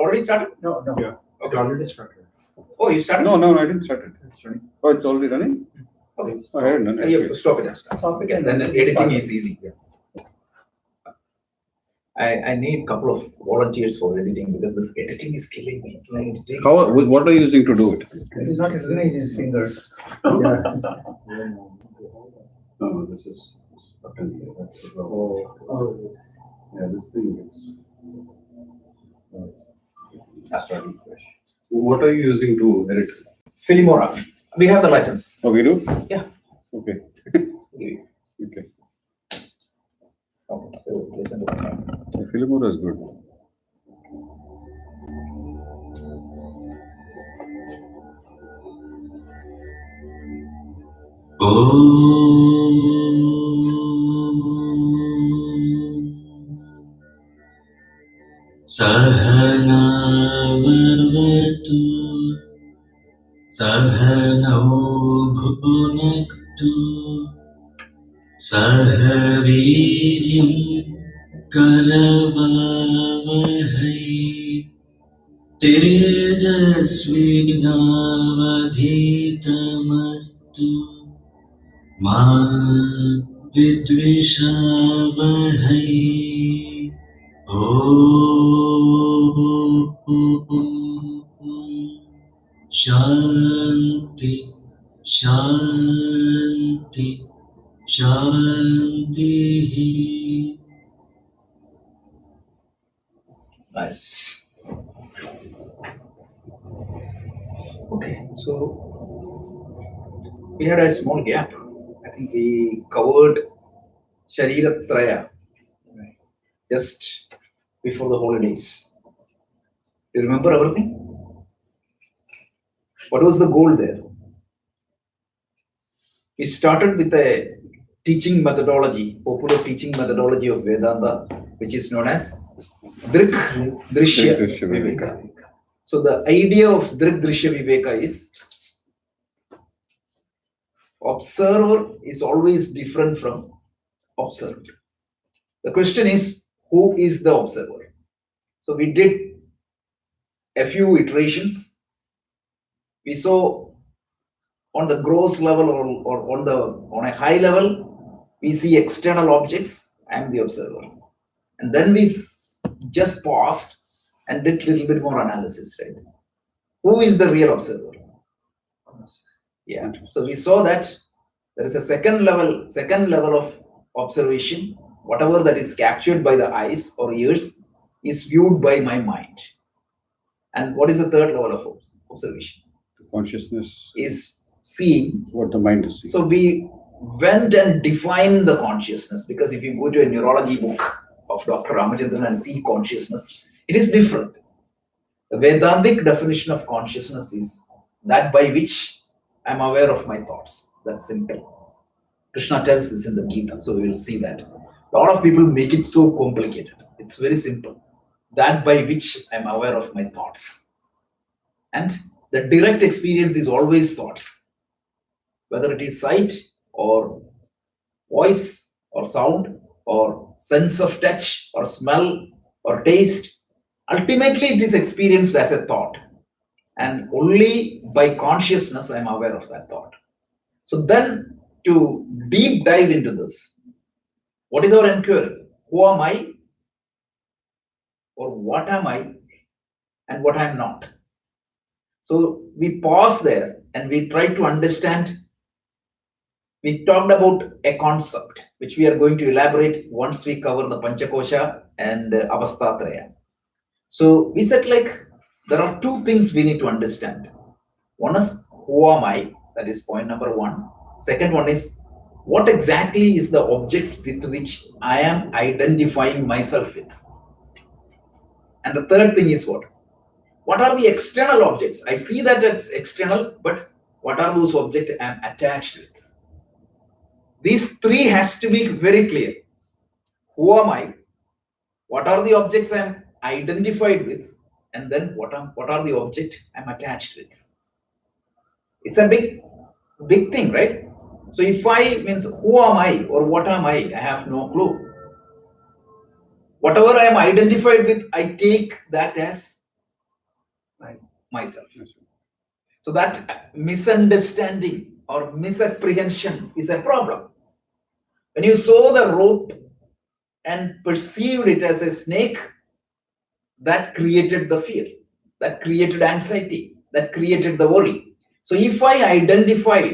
Already started? No. Yeah. Okay. Already started. Oh, you started? No, I didn't start it. It's running. Oh, it's already running? Okay. Oh, I hadn't done it. You stop it and start. Stop it Because and then then editing start. is easy. I need a couple of volunteers for editing because this editing is killing me. Like it takes What are you using to do it? It is not recognizing his fingers. No, this is button here. That's the problem. Yeah, this thing is. Starting fresh. What are you using to edit? Filmora. We have the license. Oh, we do? Yeah. Okay. Okay. Okay. So listen to that. The Filmora is good. Sahanavavatu Sahanau bhunaktu Sahaviryam karavavahai Tejasvinavadhitamastu Ma vidvishavahai Om Shanti Shanti Shanti. Nice. Okay, so we had a small gap. I think we covered Shariratraya just before the holidays. You remember everything? What was the goal there? We started with a teaching methodology, popular teaching methodology of Vedanta, which is known as Drik Drishya Drishya Viveka. So the idea of Drik Drishya Viveka is observer is always different from observed. The question is, who is the observer? So we did a few iterations. We saw on the gross level or on a high level, we see external objects. I am the observer. And then we just paused and did a little bit more analysis, right? Who is the real observer? Yeah. So we saw that there is a second level of observation. Whatever that is captured by the eyes or ears is viewed by my mind. And what is the third level of observation? Consciousness Is seeing what the mind is seeing. So we went and defined the consciousness, because if you go to a neurology book of Dr. Ramachandran and see consciousness, it is different. The Vedantic definition of consciousness is that by which I am aware of my thoughts. That's simple. Krishna tells this in the Gita, so we will see that. A lot of people make it so complicated. It's very simple. That by which I am aware of my thoughts. And the direct experience is always thoughts. Whether it is sight or voice or sound or sense of touch or smell or taste, ultimately it is experienced as a thought. And only by consciousness I am aware of that thought. So then, to deep dive into this, what is our inquiry? Who am I? Or what am I? And what I am not? So we pause there and we try to understand. We talked about a concept which we are going to elaborate once we cover the Panchakosha and Avastatraya. So we said, like, there are two things we need to understand. One is, who am I? That is point number one. Second one is, what exactly is the objects with which I am identifying myself with? And the third thing is what? What are the external objects? I see that it's external, but what are those objects I am attached with? These three has to be very clear. Who am I? What are the objects I am identified with? And then what are the objects I am attached with? It's a big thing, right? So if I means who am I or what am I have no clue. Whatever I am identified with, I take that as myself. So that misunderstanding or misapprehension is a problem. When you saw the rope and perceived it as a snake, that created the fear, that created anxiety, that created the worry. So if I identify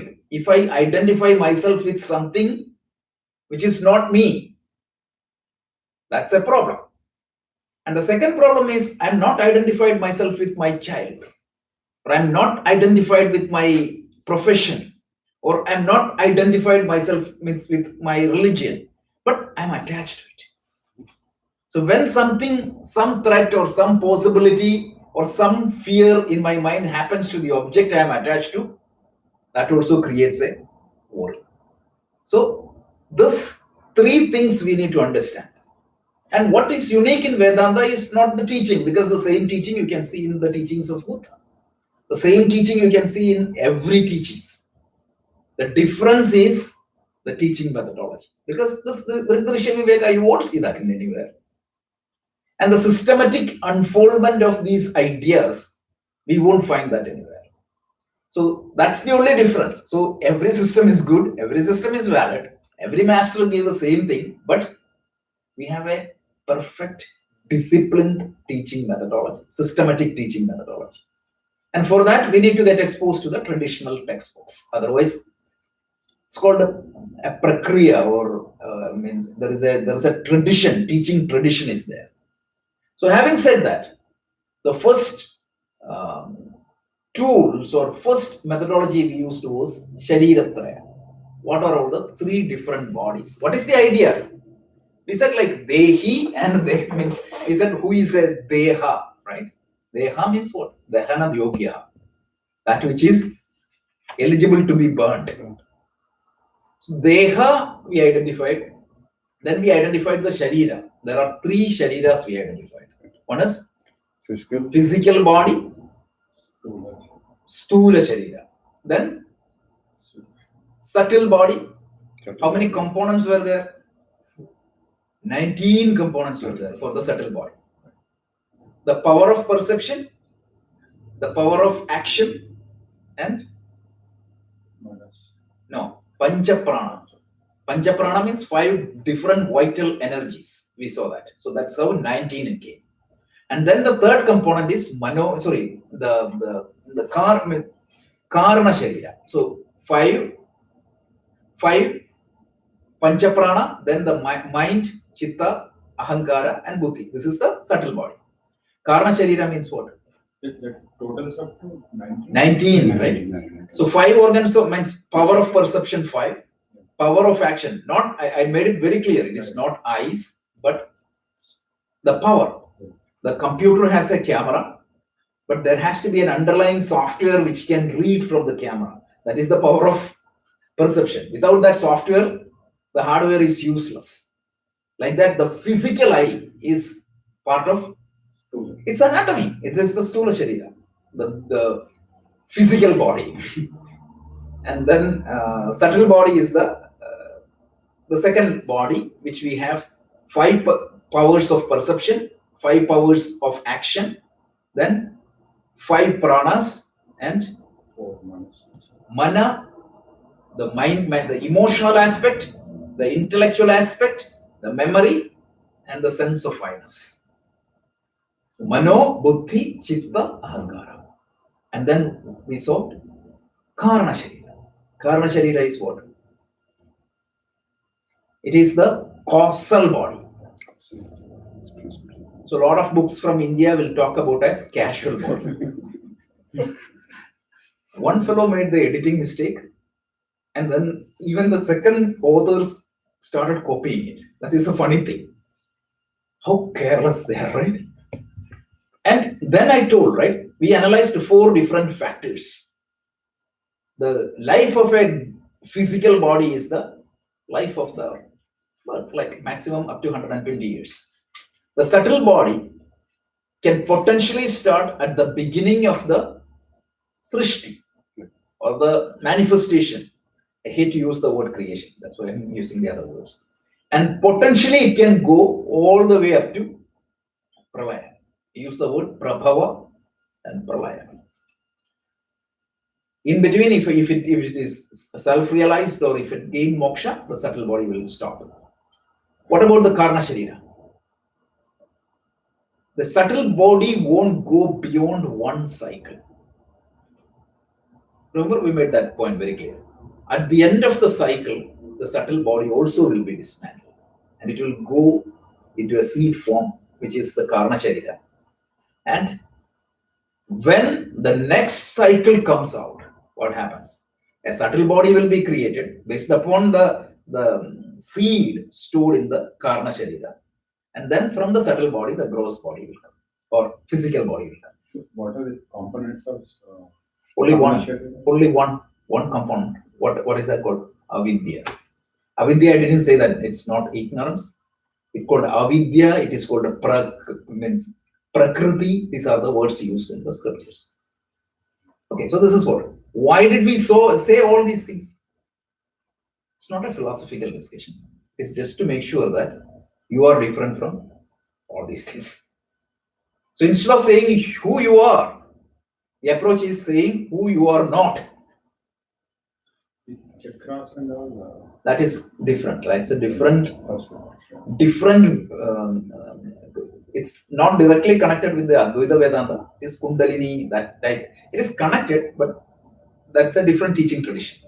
myself with something which is not me, that's a problem. And the second problem is I'm not identified myself with my child, or I'm not identified with my profession, or I'm not identified myself with my religion, but I'm attached to it. So when something, some threat or some possibility or some fear in my mind happens to the object I am attached to, that also creates a worry. So this three things we need to understand. And what is unique in Vedanta is not the teaching, because the same teaching you can see in the teachings of Buddha. The same teaching you can see in every teachings. The difference is the teaching methodology. Because the Rishi Viveka, you won't see that in anywhere. And the systematic unfoldment of these ideas, we won't find that anywhere. So that's the only difference. So every system is good, every system is valid, every master gave the same thing, but we have a perfect, disciplined teaching methodology, systematic teaching methodology. And for that, we need to get exposed to the traditional textbooks. Otherwise, it's called a prakriya, or means there is a tradition, teaching tradition is there. So having said that, the first tools or first methodology we used was Shariratraya. What are all the three different bodies? What is the idea? We said like Dehi and De means, we said who is a Deha, right? Deha means what? Dehana Yogya. That which is eligible to be burnt. So Deha we identified. Then we identified the Sharira. There are three Shariras we identified. One is physical body, Stula Sharira. Then subtle body. How many components were there? 19 components were there for the subtle body. The power of perception, the power of action, and Panchaprana. Panchaprana means 5 different vital energies. We saw that. So that's how 19 it came. And then the third component is the Karma Sharira. So 5 Panchaprana, then the mind, Chitta, Ahankara, and Buddhi. This is the subtle body. Karma Sharira means what? The total is up to 19, right? So 5 organs means power of perception 5, power of action. Not I made it very clear. It is not eyes, but the power. The computer has a camera, but there has to be an underlying software which can read from the camera. That is the power of perception. Without that software, the hardware is useless. Like that, the physical eye is part of its anatomy. It is the Stula Sharira, the physical body. And then subtle body is the second body, which we have 5 powers of perception, 5 powers of action, then 5 pranas, and 4 months. mana, the mind, the emotional aspect, the intellectual aspect, the memory, and the sense of I-ness. So mano, buddhi, chitta, ahankara. And then we saw karma sharira. Karma sharira is what? It is the causal body. So a lot of books from India will talk about as casual body. One fellow made the editing mistake, and then even the second authors started copying it. That is the funny thing. How careless they are, right? And then I told, right, we analyzed 4 different factors. The life of a physical body is the life of the, like maximum up to 120 years. The subtle body can potentially start at the beginning of the srishti or the manifestation. I hate to use the word creation, that's why I'm using the other words. And potentially it can go all the way up to pralaya. We use the word prabhava, and pralaya. In between, if it is self-realized or if it gain moksha, the subtle body will stop. What about the karma sharira? The subtle body won't go beyond one cycle. Remember, we made that point very clear. At the end of the cycle, the subtle body also will be dismantled, and it will go into a seed form, which is the karma sharira. And when the next cycle comes out, what happens? A subtle body will be created based upon the seed stored in the karma sharira. And then from the subtle body, the gross body will come, or physical body will come. What are the components of Only one Karma? component. What is that called? Avidya. Avidya, I didn't say that it's not ignorance. It's called avidya. It is called means prakriti. These are the words used in the scriptures. Okay, so this is what. Why did we say all these things? It's not a philosophical discussion. It's just to make sure that you are different from all these things. So instead of saying who you are, the approach is saying who you are not. Chakras and all. That is different, right? It's a different. It's not directly connected with the Advaita Vedanta. It is Kundalini, that type. It is connected, but that's a different teaching tradition.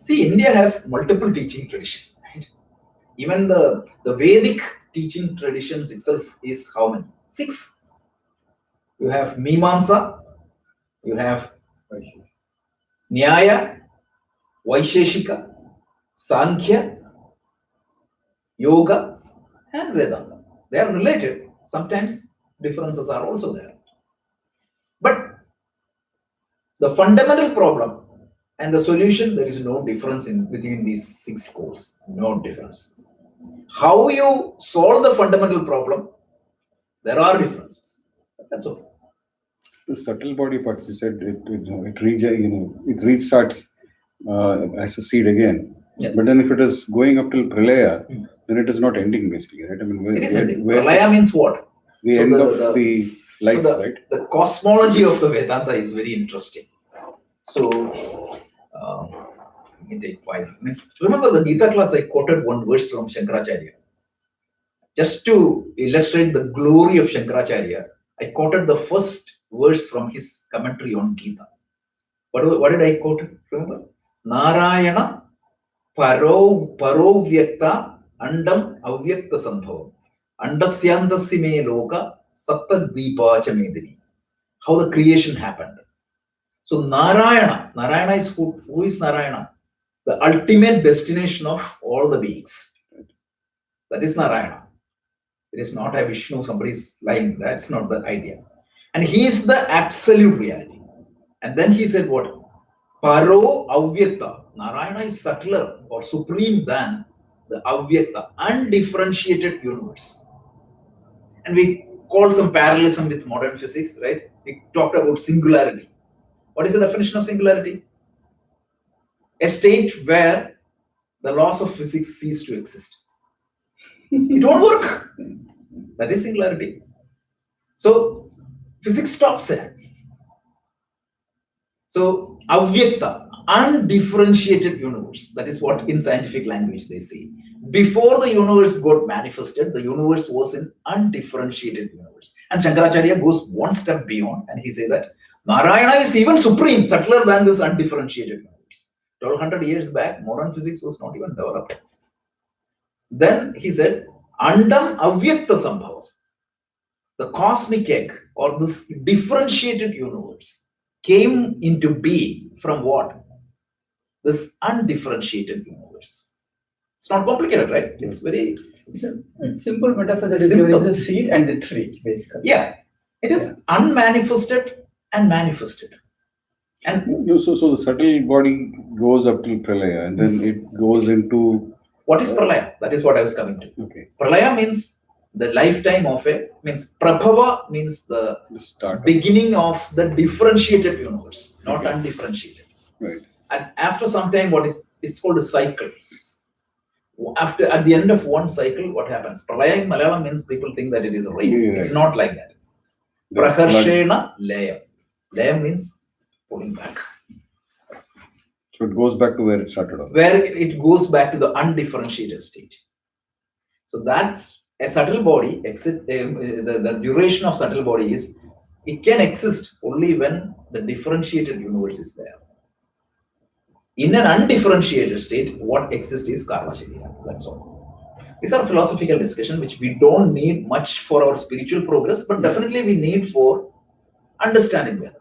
See, India has multiple teaching traditions, right? Even the Vedic teaching traditions itself is how many? 6. You have Mimamsa, you have Nyaya, Vaisheshika, Sankhya, Yoga, and Vedanta. They are related. Sometimes differences are also there. But the fundamental problem and the solution, there is no difference between these 6 schools. No difference. How you solve the fundamental problem, there are differences. That's all. The subtle body part, you said it restarts as a seed again. Yeah. But then if it is going up till pralaya, then it is not ending basically, right? I mean, It is ending. Pralaya means what? The So end of the life, right? The cosmology of the Vedanta is very interesting. So, let me take 5 minutes. Remember the Gita class, I quoted one verse from Shankaracharya. Just to illustrate the glory of Shankaracharya, I quoted the first verse from his commentary on Gita. What did I quote? Remember? Narayana paro vyakta andam avyakta sambhavam andasyandasya me loka sapta dvipa cha medini. How the creation happened. So Narayana is who is Narayana? The ultimate destination of all the beings. That is Narayana. It is not a Vishnu, somebody is lying. That's not the idea. And he is the absolute reality. And then he said what? Paro avyakta. Narayana is subtler or supreme than the avyakta, undifferentiated universe. And we call some parallelism with modern physics, right? We talked about singularity. What is the definition of singularity? A state where the laws of physics cease to exist. It won't work. That is singularity. So physics stops there. So avyakta, undifferentiated universe. That is what in scientific language they say. Before the universe got manifested, the universe was an undifferentiated universe. And Shankaracharya goes one step beyond and he says that Narayana is even supreme, subtler than this undifferentiated universe. 1200 years back, modern physics was not even developed. Then he said, Andam avyakta sambhava. The cosmic egg or this differentiated universe came into being from what? This undifferentiated universe. It's not complicated, right? It's very simple metaphor that is Simple. there is a seed and the tree, basically. Yeah. It is unmanifested and manifested. And So the subtle body goes up till pralaya and then it goes into. what is pralaya? That is what I was coming to. Okay. Pralaya means the lifetime of means prabhava means the start. beginning of the differentiated universe, not undifferentiated. Right. And after some time, it's called the cycles. At the end of one cycle, what happens? Pralaya in Malayalam means people think that it is a rain. Yeah, It's right. not like that. Praharshena laya. Laya means pulling back. So it goes back to where it started off. Where it goes back to the undifferentiated state. So that's a subtle body, the duration of subtle body is, it can exist only when the differentiated universe is there. In an undifferentiated state, what exists is karma sharira. That's all. These are philosophical discussion which we don't need much for our spiritual progress, but definitely we need for understanding Vedanta.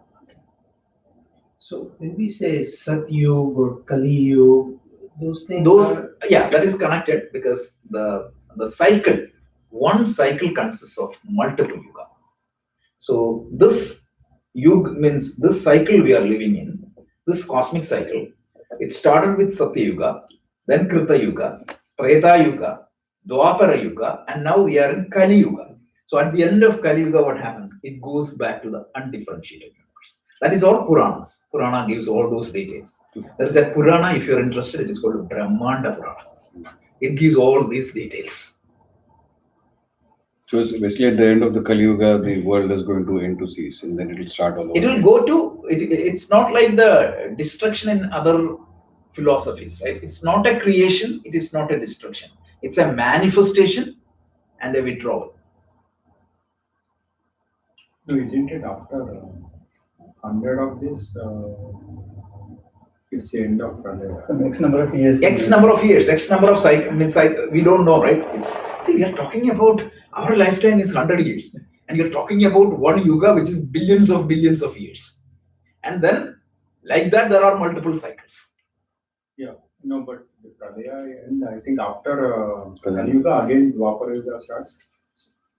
So when we say Satyug or Kali Yuga, those things That is connected because the cycle, one cycle consists of multiple yuga. So this yuga means this cycle we are living in, this cosmic cycle. It started with Satya Yuga, then Krita Yuga, Treta Yuga, Dwapara Yuga, and now we are in Kali Yuga. So at the end of Kali Yuga, what happens? It goes back to the undifferentiated universe. That is all Puranas. Purana gives all those details. There is a Purana, if you're interested, it is called Brahmanda Purana. It gives all these details. So it's basically at the end of the Kali Yuga, the world is going to end to cease, and then it will start all over. It will go to, it's not like the destruction in other philosophies, right? It's not a creation, it is not a destruction. It's a manifestation and a withdrawal. So isn't it after 100 of this, it's the end of Pradaya? some X number of years. X number of years, X number of cycle, means we don't know, right? See, we are talking about our lifetime is 100 years, and you're talking about one yuga which is billions of years. And then, like that, there are multiple cycles. Yeah, no, but the Pradaya end, I think after Kali Yuga, again Dwapara Yuga starts.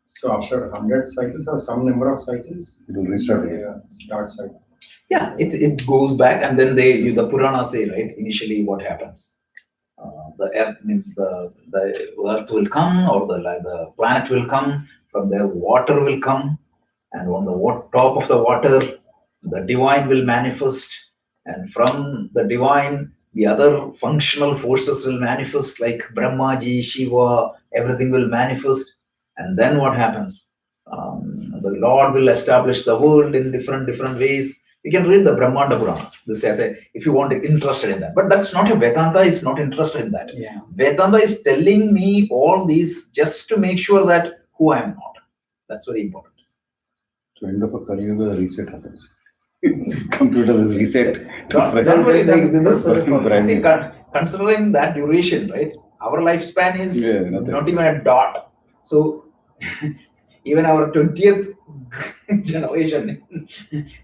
So after 100 cycles or some number of cycles, It will restart again. yeah, start cycle. Yeah, it goes back, and then the Purana say, right, initially what happens. The earth means the earth will come, or the planet will come, from there water will come, and on the top of the water, the divine will manifest, and from the divine, the other functional forces will manifest, like Brahmaji, Shiva, everything will manifest, and then what happens? The Lord will establish the world in different ways. You can read the Brahmanda Purana. This as if you want to interested in that. But that's not a Vedanta is not interested in that. Yeah. Vedanta is telling me all these just to make sure that who I am not. That's very important. So end of a Kali Yuga, reset happens. Computer is reset to fresh. Don't worry, That's very brand see, new. considering that duration, right? Our lifespan is Yeah, nothing. not even a dot. So even our 20th generation,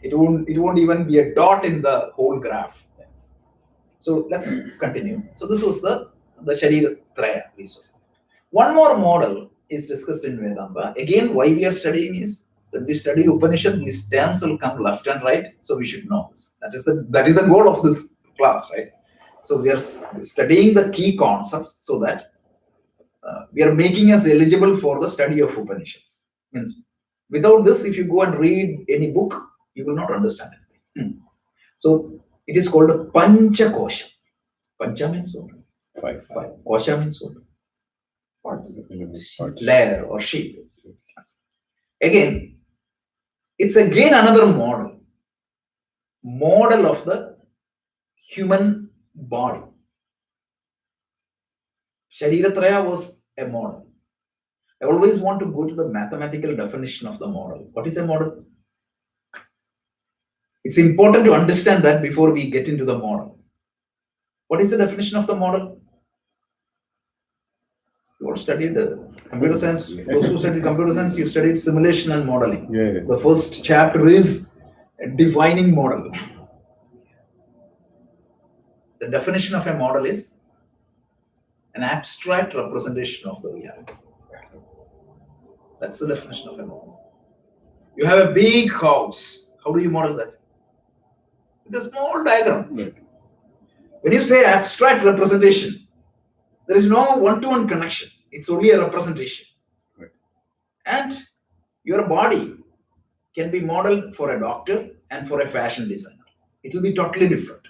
it won't even be a dot in the whole graph. So let's continue. So this was the Sharira Traya. One more model is discussed in Vedanta. Again, why we are studying is when we study Upanishad, these terms will come left and right. So we should know this. That is the goal of this class, right? So we are studying the key concepts so that we are making us eligible for the study of Upanishads. Means without this, if you go and read any book, you will not understand anything. So it is called a Pancha Kosha. Pancha means what? Five. Kosha means what? Parts. Layer or sheep. Again, it's again another model of the human body. Shariratraya was a model. I always want to go to the mathematical definition of the model. What is a model? It's important to understand that before we get into the model. What is the definition of the model? You all studied computer science. Those who studied computer science, you studied simulation and modeling. Yeah. The first chapter is defining model. The definition of a model is an abstract representation of the reality. That's the definition of a model. You have a big house. How do you model that? With a small diagram. Right. When you say abstract representation, there is no one-to-one connection. It's only a representation. Right. And your body can be modeled for a doctor and for a fashion designer. It will be totally different.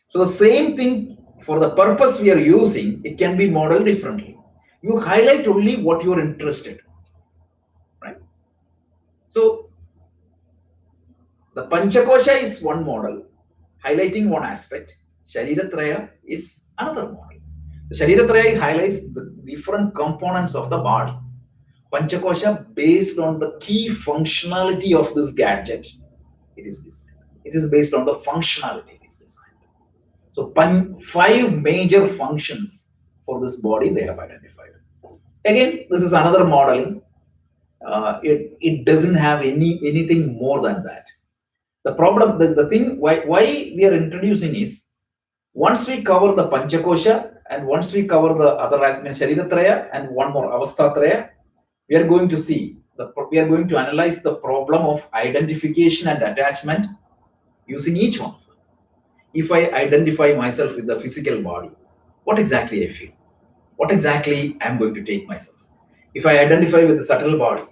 So the same thing, for the purpose we are using, it can be modeled differently. You highlight only what you are interested in, right? So The Panchakosha is one model, highlighting one aspect. Shariratraya is another model. The Shariratraya highlights the different components of the body. Panchakosha, based on the key functionality of this gadget, it is designed. It is based on the functionality it is designed. So 5 major functions for this body they have identified. Again, this is another modeling. It doesn't have anything more than that. The problem, the thing why we are introducing is, once we cover the Panchakosha and once we cover the other aspects, Shariratraya and one more Avastatraya, we are going to analyze the problem of identification and attachment using each one of them. If I identify myself with the physical body, what exactly I feel? What exactly I'm going to take myself? If I identify with the subtle body,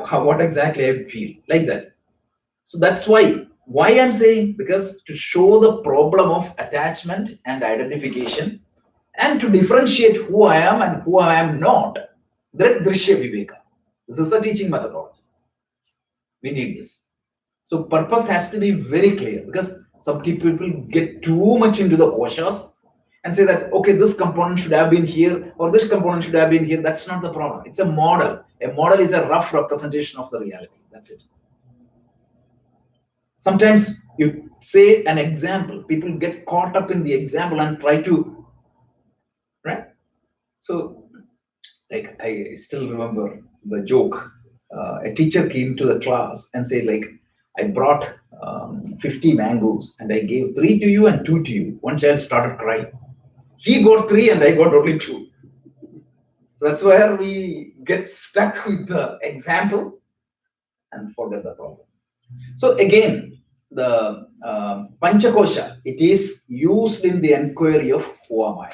what exactly I feel? Like that. So that's why I'm saying, because to show the problem of attachment and identification and to differentiate who I am and who I am not, Drishya Viveka. This is the teaching methodology. We need this. So purpose has to be very clear, because some people get too much into the koshas and say that, okay, this component should have been here or this component should have been here. That's not the problem. It's a model. A model is a rough representation of the reality. That's it. Sometimes you say an example, people get caught up in the example and try to, right? So, like, I still remember the joke. A teacher came to the class and said, like, I brought 50 mangoes and I gave 3 to you and 2 to you. One child started crying. He got 3 and I got only 2. So that's where we get stuck with the example and forget the problem. So again, the Panchakosha, it is used in the enquiry of who am I.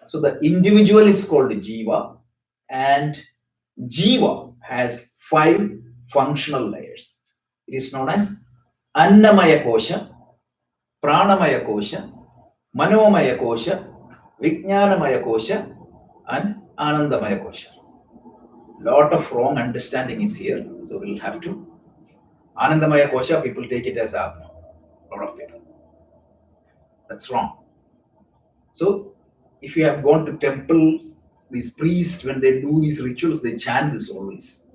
So the individual is called Jiva, and Jiva has 5 functional layers. It is known as Annamaya Kosha, Pranamaya Kosha, Manomaya Kosha, Vijnanamaya Kosha, and Anandamaya Kosha. Lot of wrong understanding is here, so we'll have to. Anandamaya Kosha, people take it as Atma. A lot of people. That's wrong. So, if you have gone to temples, these priests, when they do these rituals, they chant this always.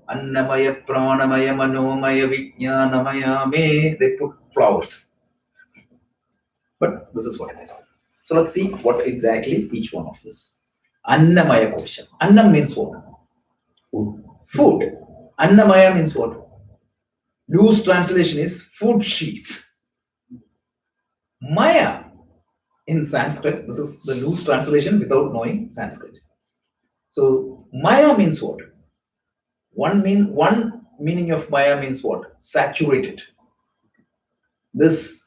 Annamaya, Pranamaya, Manomaya, Vijnanamaya, me, they put flowers. But this is what it is. So let's see what exactly each one of this. Annamaya Kosha. Annam means what? Food. Annamaya means what? Loose translation is food sheet. Maya in Sanskrit, this is the loose translation without knowing Sanskrit. So Maya means what? One meaning of Maya means what? Saturated. This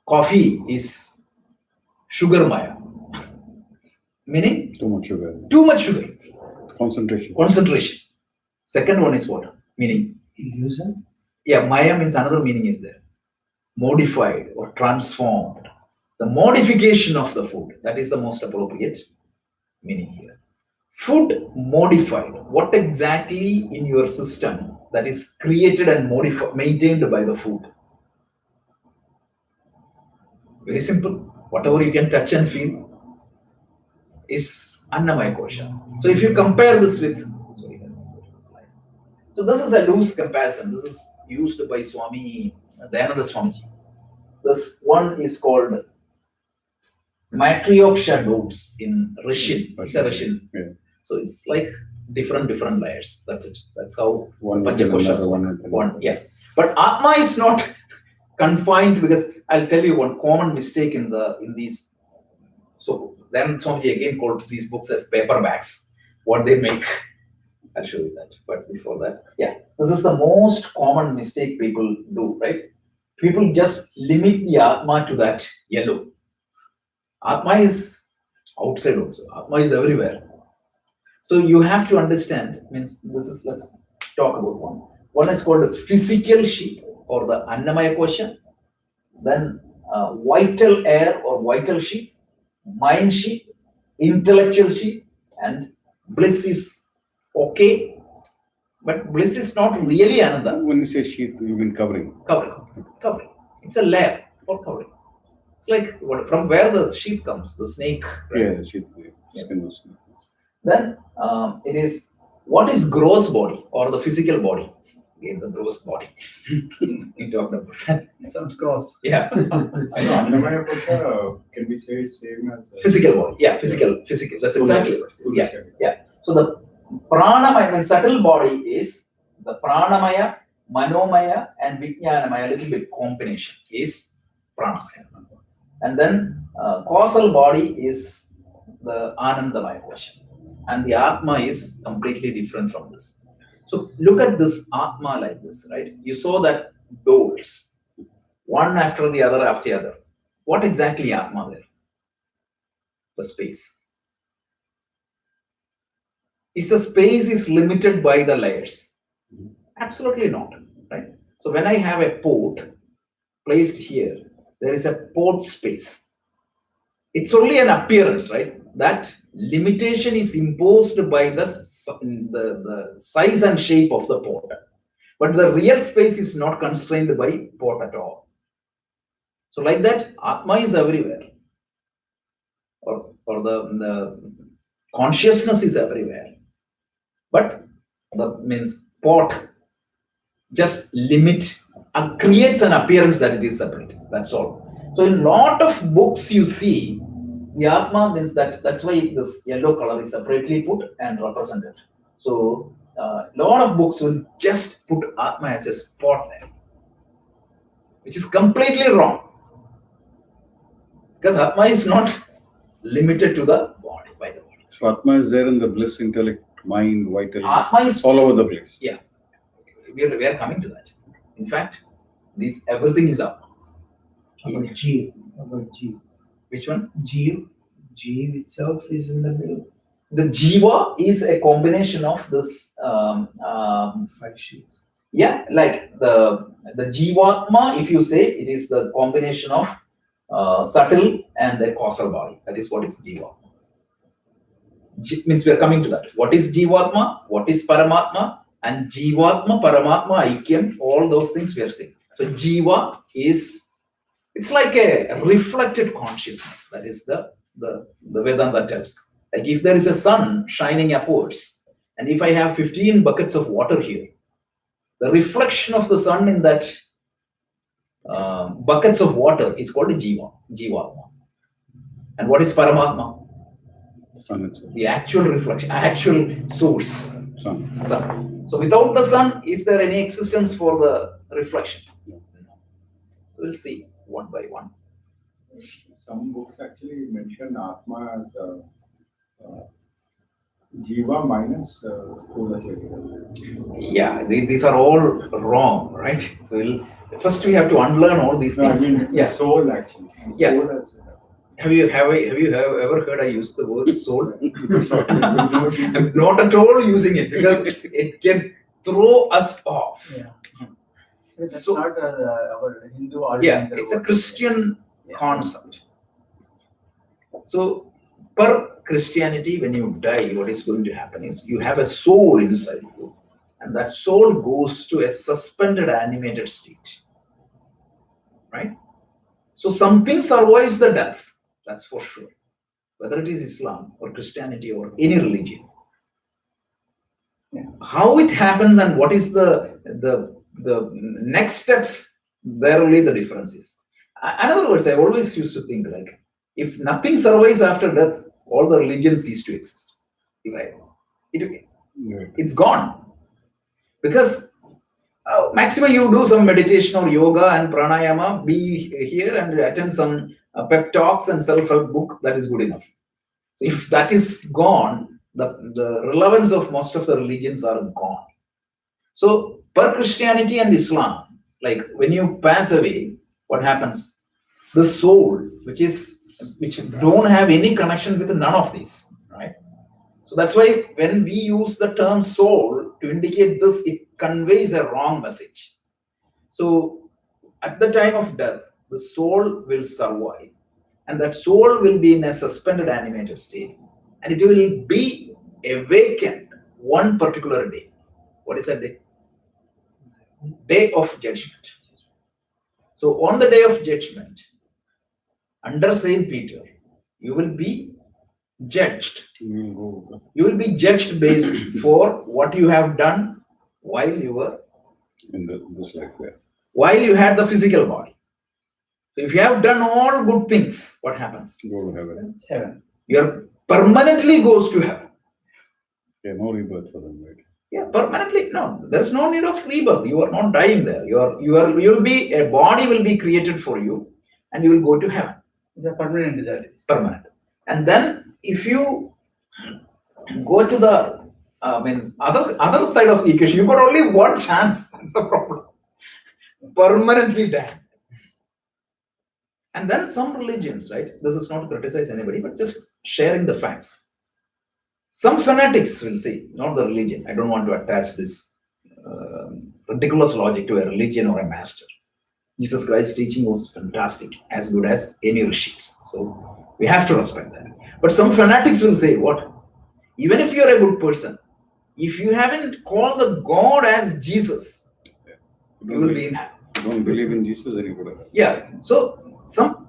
coffee is sugar Maya. Meaning? Too much sugar. Too much sugar. Concentration. Second one is what? Meaning? Illusion? Yeah, Maya means another meaning is there. Modified or transformed. The modification of the food. That is the most appropriate meaning here. Food modified. What exactly in your system that is created and modified, maintained by the food? Very simple. Whatever you can touch and feel is Annamaya Kosha. So if you compare this with, sorry, so this is a loose comparison. This is used by Swami Dayananda Swamiji. This one is called Matryoksha notes in Russian. It's a Russian. Yeah. So it's like different layers. That's it. That's how One Panchakoshas one. one. Yeah. But Atma is not confined, because I'll tell you one common mistake in these. So then Swamiji again called these books as paperbacks. What they make. I'll show you that. But before that, yeah, this is the most common mistake people do, right? People just limit the Atma to that yellow. Atma is outside also. Atma is everywhere. So you have to understand, means this is, let's talk about one. One is called the physical sheep or the Annamaya Kosha. Then vital air or vital sheep, mind sheep, intellectual sheep, and bliss is okay. But bliss is not really ananda. When you say sheath, you mean covering. Covering. It's a layer or covering. It's like from where the sheep comes, the snake. Right? Yeah, sheath. Skin was. Then it is what is gross body or the physical body? Again, the gross body. We talked about that. Sounds gross. Yeah. I know Annamaya Buddha, can we say same as Physical body. Yeah, physical. That's exactly what it is. Yeah. So the pranamaya, when subtle body is the pranamaya, manomaya, and vijnanamaya, a little bit combination is pranamaya. And then causal body is the anandamaya portion. And the atma is completely different from this. So look at this atma like this, right? You saw that doors, one after the other after the other. What exactly atma there? The space. Is the space is limited by the layers? Absolutely not, right? So when I have a port placed here, there is a port space. It's only an appearance, right? That limitation is imposed by the size and shape of the port. But the real space is not constrained by port at all. So like that, Atma is everywhere. Or the consciousness is everywhere. But that means port just limit and creates an appearance that it is separate. That's all. So in lot of books you see, the Atma means that's why this yellow color is separately put and represented. So a lot of books will just put Atma as a spot there, which is completely wrong. Because Atma is not limited to the body, by the body. So Atma is there in the bliss, intellect, mind, vitals. Atma is all over the place. Yeah. We are coming to that. In fact, everything is Atma. About Jeev. Which one? Jeev itself is in the middle. The Jiva is a combination of this 5 sheets. yeah, like the Jivatma, if you say it is the combination of subtle and the causal body. That is what is Jiva. Means we are coming to that. What is Jivatma? What is Paramatma? And Jivatma, Paramatma, Aikyam, all those things we are saying. So Jiva is, it's like a reflected consciousness. That is the Vedanta tells. Like if there is a sun shining upwards, and if I have 15 buckets of water here, the reflection of the sun in that buckets of water is called Jivatma. And what is Paramatma? Sun itself. The actual reflection, actual source. Sun. Sun. So without the sun, is there any existence for the reflection? No. We'll see one by one. Some books actually mention Atma as Jiva minus Sthula Sharira. Yeah, these are all wrong, right? So first we have to unlearn all these No, I things. mean the soul actually. The Yeah. soul as, Have you ever heard I use the word soul? I'm not at all using it because it can throw us off. Yeah. It's So- not our Hindu or Yeah, it's a Christian concept. So, per Christianity, when you die, what is going to happen is you have a soul inside you, and that soul goes to a suspended animated state. Right? So, something survives the death, that's for sure. Whether it is Islam or Christianity or any religion. How it happens and what is the next steps, there only the difference is. In other words, I always used to think like, if nothing survives after death, all the religions cease to exist. Right? It's gone. Because maximum you do some meditation or yoga and pranayama, be here and attend some pep talks and self-help book, that is good enough. So if that is gone, the relevance of most of the religions are gone. So per Christianity and Islam, like when you pass away, what happens? The soul, which don't have any connection with none of these, right? So that's why when we use the term soul to indicate this, it conveys a wrong message. So at the time of death, the soul will survive, and that soul will be in a suspended animated state, and it will be awakened one particular day. What is that day? Day of judgment. So on the day of judgment, under Saint Peter, you will be judged. You will be judged based for what you have done while you were In this life, yeah. while you had the physical body. So if you have done all good things, what happens? Go to heaven. Heaven. You permanently goes to heaven. Yeah, no rebirth for them, right? Yeah, permanently. No, there is no need of rebirth. You are not dying there. You'll be, a body will be created for you, and you will go to heaven. It's a permanent, that is. Permanent. And then if you go to the other side of the equation, you got only one chance. That's the problem. Permanently dead. And then some religions, right? This is not to criticize anybody, but just sharing the facts. Some fanatics will say, not the religion. I don't want to attach this ridiculous logic to a religion or a master. Jesus Christ's teaching was fantastic, as good as any rishis. So we have to respect that. But some fanatics will say, what? Even if you're a good person, if you haven't called the God as Jesus, you will be in hell. You don't believe in Jesus, then you go to heaven. Yeah. So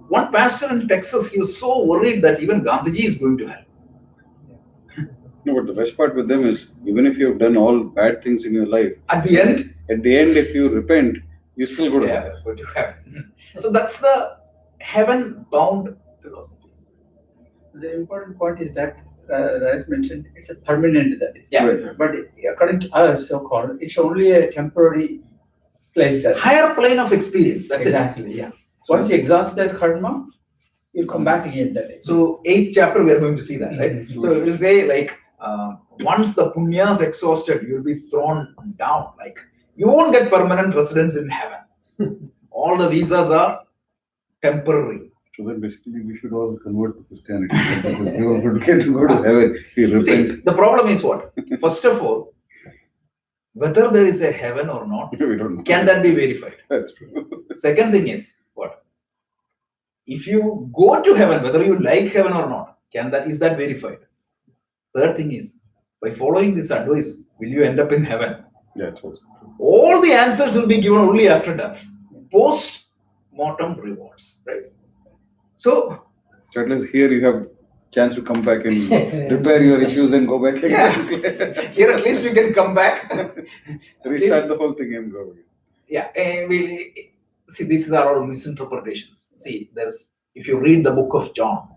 one pastor in Texas, he was so worried that even Gandhiji is going to hell. No, but the best part with them is, even if you've done all bad things in your life, At the end, if you repent, you still go to heaven. go to heaven. So that's the heaven-bound philosophies. The important point is that, as mentioned, it's a permanent, that is. Yeah. Right. But according to us, so-called, it's only a temporary place. That Higher plane of experience. That's exactly, yeah. Once you exhaust that karma, you'll come back again, that is. So 8th chapter, we are going to see that, right? Mhm. So it will say like, once the punyas exhausted, you'll be thrown down. Like you won't get permanent residence in heaven. All the visas are temporary. So then basically we should all convert to Christianity. Because we all would get to go to heaven. We repent. See, the problem is what? First of all, whether there is a heaven or not, We don't know. can that be verified? That's true. Second thing is what? If you go to heaven, whether you like heaven or not, is that verified? Third thing is, by following this advice, will you end up in heaven? Yeah, it's also true. All the answers will be given only after death. Post-mortem rewards, right? So, So at least here you have chance to come back and repair your issues and go back again. here at least you can come back. Restart the whole thing and go again. Yeah, see, these are all misinterpretations. See, if you read the book of John,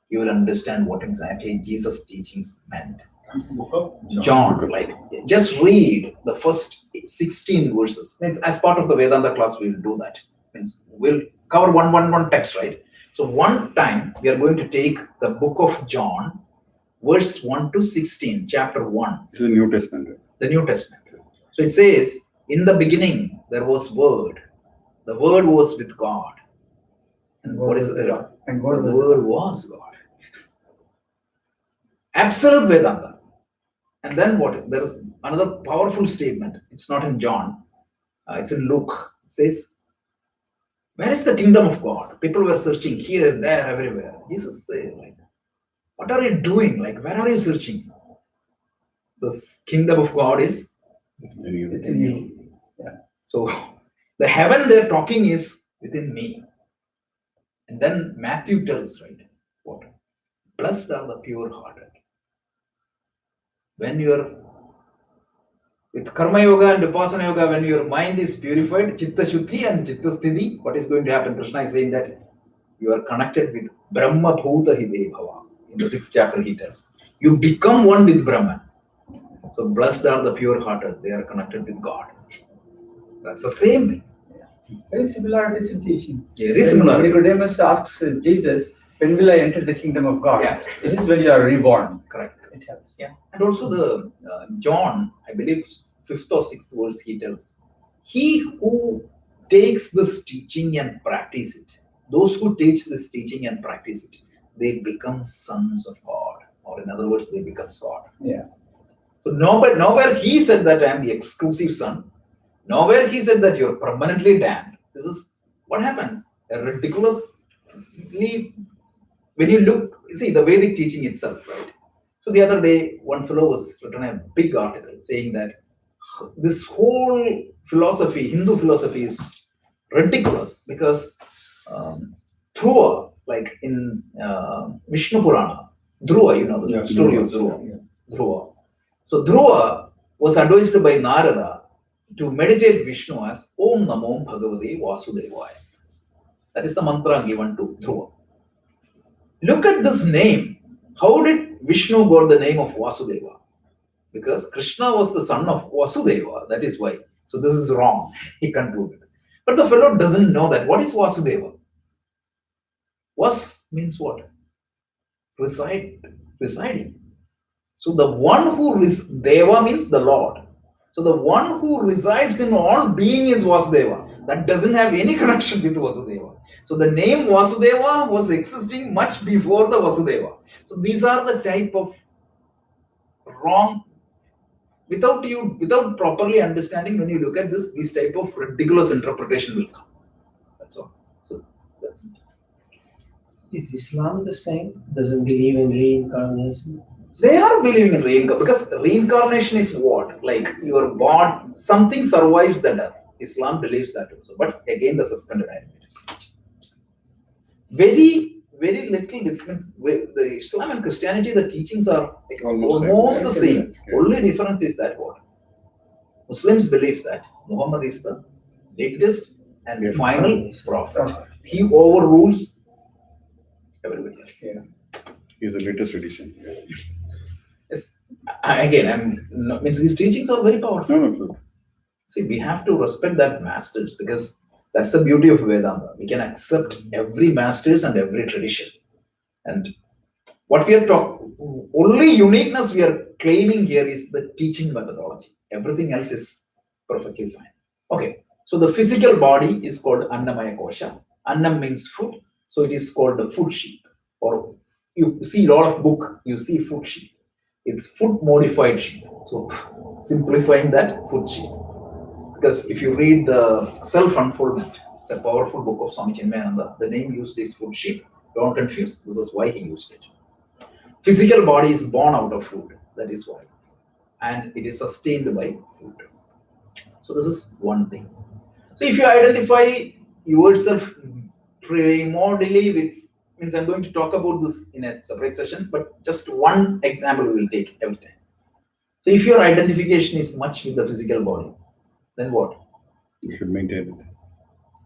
you will understand what exactly Jesus' teachings meant. Book of John, like, just read the first 16 verses. Means as part of the Vedanta class, we'll do that. Means we'll cover one text, right? So one time we are going to take the book of John, verse 1 to 16, chapter 1. This is the New Testament. Right? The New Testament. So it says, in the beginning there was Word. The Word was with God. And what is the And The God was Word was God. Absolute Vedanta. And then what? There is another powerful statement. It's not in John. It's in Luke. It says, where is the kingdom of God? People were searching here, there, everywhere. Jesus said, like, what are you doing? Like, where are you searching? The kingdom of God is within you. so the heaven they're talking is within me. And then Matthew tells, right, what? Blessed are the pure hearted. When you're with Karma Yoga and Vipassana Yoga, when your mind is purified, Chitta Shuddhi and Chitta Sthiti, what is going to happen? Krishna is saying that you are connected with Brahma Bhuta Hide Bhava. In the 6th chapter, he tells. You become one with Brahman. So blessed are the pure hearted, they are connected with God. That's the same thing. Very similarities in teaching. Very similar. Nicodemus asks Jesus, when will I enter the kingdom of God? Yeah. This is when you are reborn. Correct. It helps. Yeah. And also the John, I believe 5th or 6th verse, he tells, he who takes this teaching and practice it, those who teach this teaching and practice it, they become sons of God. Or in other words, they become God. Yeah. So nowhere he said that I am the exclusive son. Nowhere he said that you're permanently damned. This is what happens. A ridiculously, when you look, see the Vedic teaching itself, right? So the other day, one fellow was written a big article saying that this whole philosophy, Hindu philosophy, is ridiculous because Dhruva, like in Vishnu Purana, Dhruva, you know the Yeah, story of Dhruva, Dhruva. yeah. Dhruva. So Dhruva was advised by Narada to meditate Vishnu as Om Namo Bhagavate Vasudevaya. That is the mantra given to Dhruva. Look at this name. How did Vishnu got the name of Vasudeva? Because Krishna was the son of Vasudeva. That is why. So this is wrong, he concluded. But the fellow doesn't know that. What is Vasudeva? Vas means what? Residing. So the one who Deva means the Lord. So the one who resides in all being is Vasudeva. That doesn't have any connection with Vasudeva. So the name Vasudeva was existing much before the Vasudeva. So these are the type of wrong, without properly understanding, when you look at this type of ridiculous interpretation will come. That's all. So that's it. Is Islam the same? Doesn't believe in reincarnation? They are believing in reincarnation because reincarnation is what? Like your body, something survives the death. Islam believes that also. But again, the suspended animators. Very, very little difference. With the Islam and Christianity, the teachings are like almost the same. Yeah. Only difference is that what? Muslims believe that Muhammad is the latest and final prophet. He overrules everybody else. Yeah. He's the latest edition. Yes. Again, means his teachings are very powerful. No. See, we have to respect that masters because that's the beauty of Vedanta. We can accept every masters and every tradition. And what we are talking, only uniqueness we are claiming here is the teaching methodology. Everything else is perfectly fine. Okay, so the physical body is called Annamaya Kosha. Annam means food, so it is called the food sheath. Or you see a lot of book, you see food sheath. It's food modified sheath. So simplifying that, food sheath. Because if you read the Self-Unfoldment, it's a powerful book of Swami Chinmayananda. The name used is food sheath. Don't confuse. This is why he used it. Physical body is born out of food. That is why. And it is sustained by food. So this is one thing. So if you identify yourself primordially with, means I'm going to talk about this in a separate session, but just one example we will take every time. So if your identification is much with the physical body, then what? You should maintain it.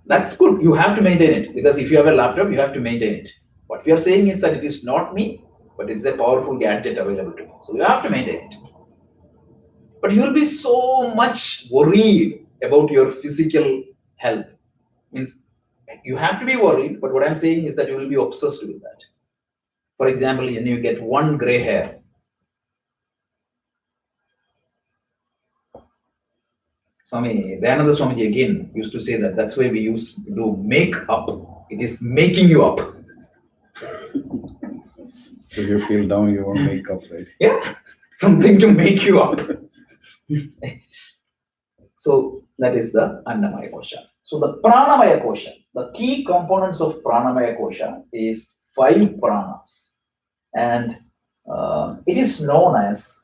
That's good. You have to maintain it because if you have a laptop, you have to maintain it. What we are saying is that it is not me, but it's a powerful gadget available to me. So you have to maintain it. But you will be so much worried about your physical health. Means you have to be worried, but what I'm saying is that you will be obsessed with that. For example, when you get one gray hair, Swami, Dayananda Swamiji again used to say that that's why we do make up. It is making you up. So you feel down, you want to make up, right? Yeah, something to make you up. So that is the Annamaya Kosha. So the Pranamaya Kosha, the key components of Pranamaya Kosha is 5 pranas. And it is known as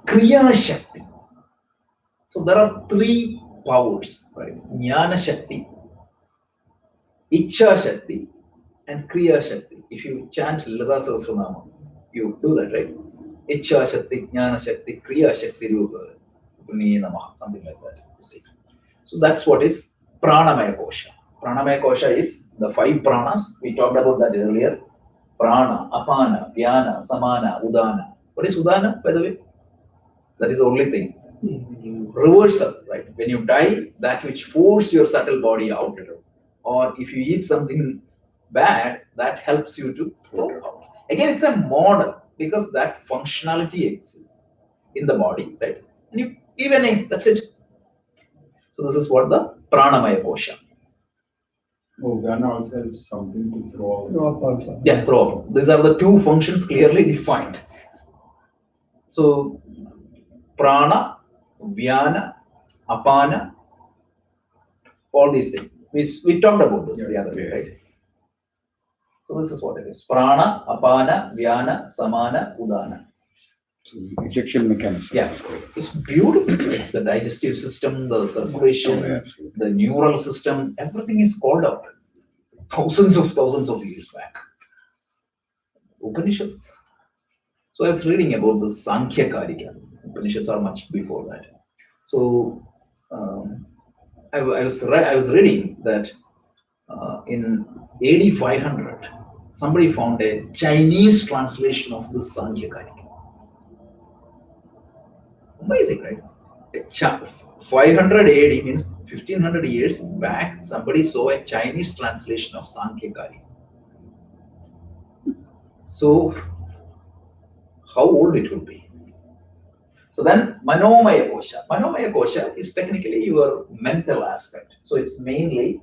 Kriya Shakti. So there are 3 powers, right? Jnana Shakti, Ichcha Shakti, and Kriya Shakti. If you chant Lata Sahasranama, you do that, right? Ichcha Shakti, Jnana Shakti, Kriya Shakti, Namaha, something like that. You see. So that's what is Pranamaya Kosha. Pranamaya Kosha is the 5 pranas. We talked about that earlier. Prana, Apana, Vyana, Samana, Udana. What is Udana, by the way? That is the only thing. Reversal, right? When you die, that which forces your subtle body out, or if you eat something bad, that helps you to throw out. Again, it's a model because that functionality exists in the body, right? And you even name, that's it. So this is what the Pranamaya Kosha. Oh, then also helps something to throw out. Throw up also. Yeah, throw out. These are the 2 functions clearly defined. So Prana, Vyana, Apana, all these things. We talked about this the other day, right? So this is what it is. Prana, Apana, Vyana, Samana, Udana. So the ejection mechanism. Yeah. It's beautiful. Right? The digestive system, the circulation, Absolutely. the neural system, everything is called out thousands of years back. Upanishads. So I was reading about the Sankhya Karika. Upanishads are much before that. So I was reading that in AD 500, somebody found a Chinese translation of the Sankhya Karika. Amazing, right? 500 AD means 1500 years back, somebody saw a Chinese translation of Sankhya Karika. So, how old it will be? So then, Manomaya Kosha. Manomaya Kosha is technically your mental aspect. So it's mainly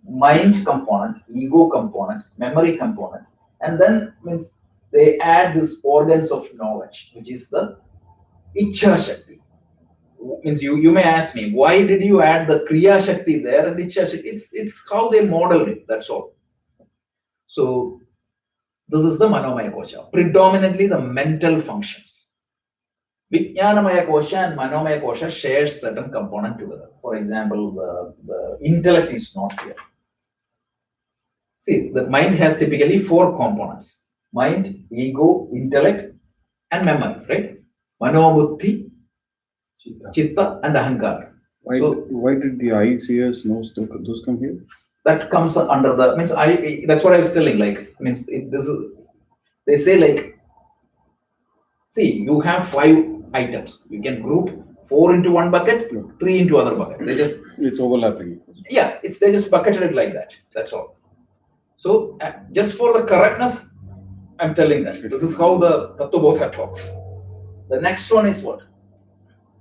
mind component, ego component, memory component, and then means they add these organs of knowledge, which is the Ichha Shakti. Means you may ask me, why did you add the Kriya Shakti there and Ichha Shakti? It's how they modeled it, that's all. So this is the Manomaya Kosha, predominantly the mental functions. Vijnanamaya Kosha and Manomaya Kosha share certain component together. For example, the intellect is not here. See, the mind has typically 4 components: mind, ego, intellect, and memory, right? Manobuddhi, chitta, and ahankara. Why did the eyes, ears, nose, those come here? That comes under the means that's what I was telling. Like means this is, they say like, see, you have 5 items. You can group 4 into one bucket, 3 into other bucket. They just It's overlapping. yeah, they just bucketed it like that. That's all. So just for the correctness, I'm telling that this is how the Tattvabodha talks. The next one is what?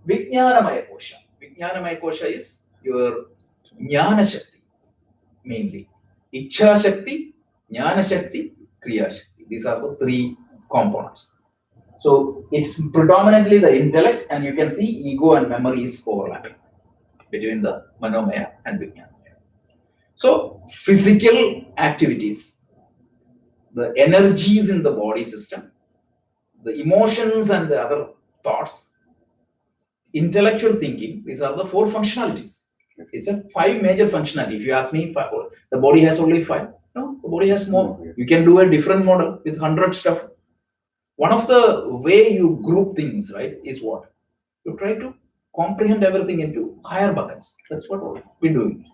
Vijnanamaya Kosha. Vijnanamaya Kosha is your Jnana Shakti mainly. Ichha Shakti, Jnana Shakti, Kriya Shakti. These are the 3 components. So it's predominantly the intellect, and you can see ego and memory is overlapping between the Manomaya and Vijnanamaya. So physical activities, the energies in the body system, the emotions and the other thoughts, intellectual thinking, these are the 4 functionalities. It's a 5 major functionality. If you ask me, the body has only 5. No, the body has more. You can do a different model with 100 stuff. One of the way you group things, right, is what? You try to comprehend everything into higher buckets. That's what we're doing.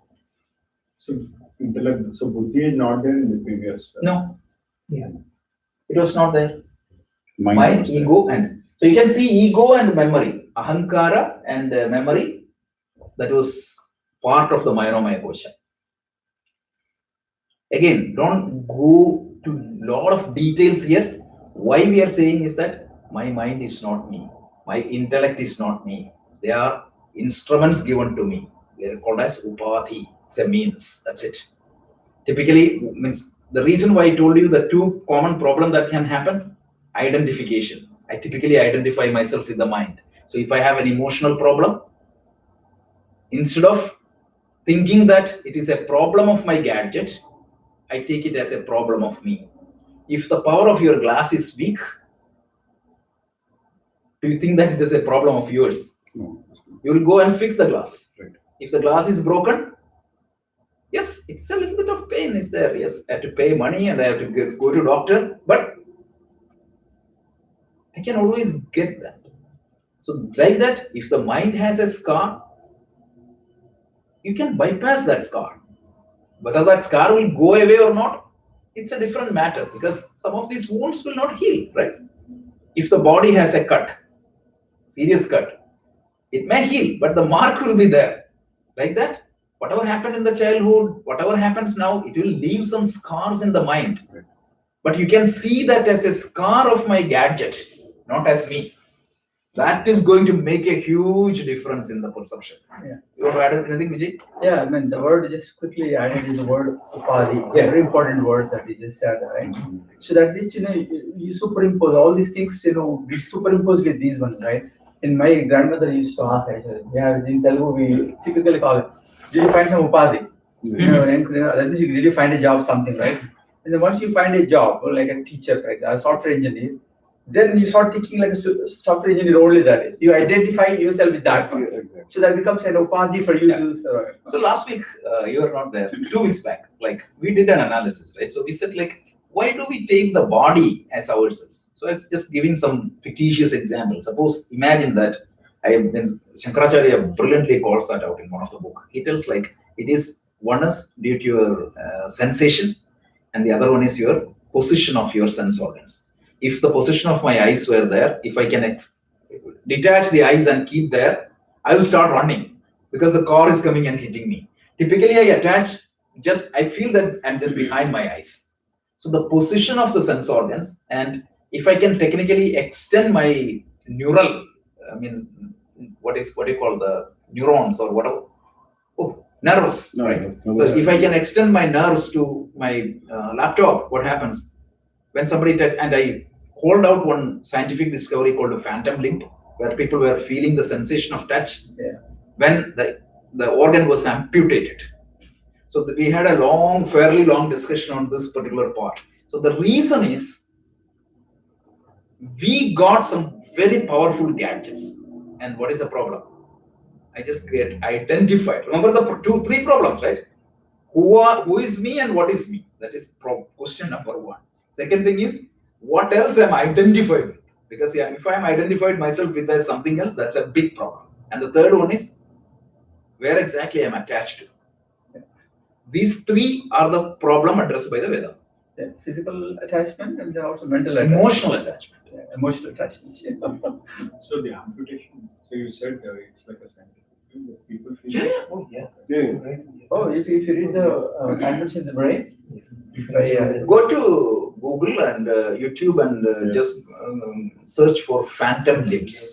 So intellect, so buddhi is not there in the previous. No. Yeah. It was not there. Mind Mind, was there. ego, and so you can see ego and memory, ahankara and memory. That was part of the Manomaya Kosha. Again, don't go to lot of details here. Why we are saying is that my mind is not me, my intellect is not me. They are instruments given to me. They are called as upadhi. It's a means. That's it. Typically, means the reason why I told you the 2 common problem that can happen: identification. I typically identify myself with the mind. So if I have an emotional problem, instead of thinking that it is a problem of my gadget, I take it as a problem of me. If the power of your glass is weak, do you think that it is a problem of yours? No. You will go and fix the glass. Right. If the glass is broken, yes, it's a little bit of pain is there. Yes, I have to pay money and I have to go to doctor, but I can always get that. So like that, if the mind has a scar, you can bypass that scar. Whether that scar will go away or not, it's a different matter, because some of these wounds will not heal, right? If the body has a cut, serious cut, it may heal, but the mark will be there. Like that, whatever happened in the childhood, whatever happens now, it will leave some scars in the mind. But you can see that as a scar of my gadget, not as me. That is going to make a huge difference in the perception. Yeah. You want to add anything, Vijay? Yeah, I mean, the word just quickly added is the word upadhi. Yeah. Very important word that we just said, right? So that means, you superimpose all these things, we superimpose with these ones, right? And my grandmother used to ask, actually, in Telugu, we typically call it, did you find some upadhi? That means did you find a job, something, right? And then once you find a job, like a teacher, for example, a software engineer, then you start thinking like a software engineer only, that is. You identify yourself with that one. Yeah, exactly. So that becomes an upadhi for you Yeah. to survive. So last week, you were not there. 2 weeks back, like we did an analysis, right? So we said, like, why do we take the body as ourselves? So I was just giving some fictitious examples. Suppose, imagine that Shankaracharya brilliantly calls that out in one of the book. He tells, like, it is one is due to your sensation, and the other one is your position of your sense organs. If the position of my eyes were there, if I can detach the eyes and keep there, I will start running because the car is coming and hitting me. Typically, I attach, I feel that I'm just behind my eyes. So the position of the sense organs, and if I can technically extend my neural, I mean, what do you call the neurons or whatever? Oh, nerves, No, right? no, So no. if I can extend my nerves to my laptop, what happens? When somebody touch, and I called out one scientific discovery called a phantom limb, where people were feeling the sensation of touch when the organ was amputated. So we had a fairly long discussion on this particular part. So the reason is we got some very powerful gadgets. And what is the problem? I just get identified. Remember the three problems, right? Who is me and what is me? That is question number one. Second thing is, what else am I identified with? Because if I am identified myself with as something else, that's a big problem. And the third one is, where exactly am I attached to? These three are the problem addressed by the Vedanta. Yeah, physical attachment and then also mental attachment. Emotional attachment. Yeah, emotional attachment. So the amputation, so you said it's like a scientific thing that people feel. Yeah. Oh, yeah. Yeah. Oh, if you read the patterns in the brain, Go to Google and YouTube and just search for phantom limbs.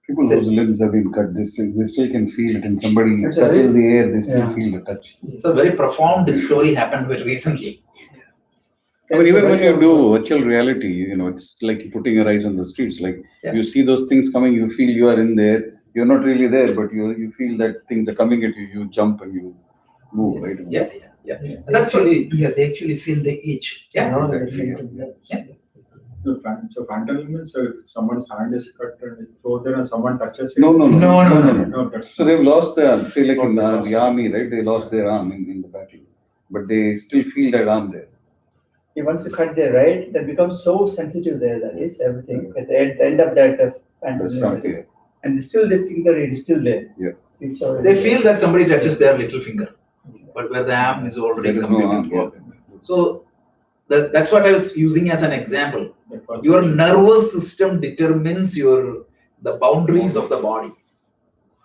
People whose limbs have been cut, they still can feel it. And somebody That's touches right. the air, they still Yeah. feel the touch. It's a very profound story happened very recently. I mean, even when you do virtual reality, it's like putting your eyes on the streets. Like you see those things coming, you feel you are in there. You're not really there, but you feel that things are coming at you. You jump and you move, right? Yeah. That's actually, they actually feel the itch. Yeah, exactly, So phantom means if someone's hand is cut and it's thrown there and someone touches it. No. No, that's So they've lost say like in the army, right? They lost their arm in the battle, but they still feel that arm there. once you cut there, right, that becomes so sensitive there, that is everything. At the end of that That's not there. and still the finger it is still there. Yeah. It's already They feel that somebody touches their little finger, but where the arm is already There is no arm. completely broken. So that's what I was using as an example. that person. Your nervous system determines the boundaries of the body.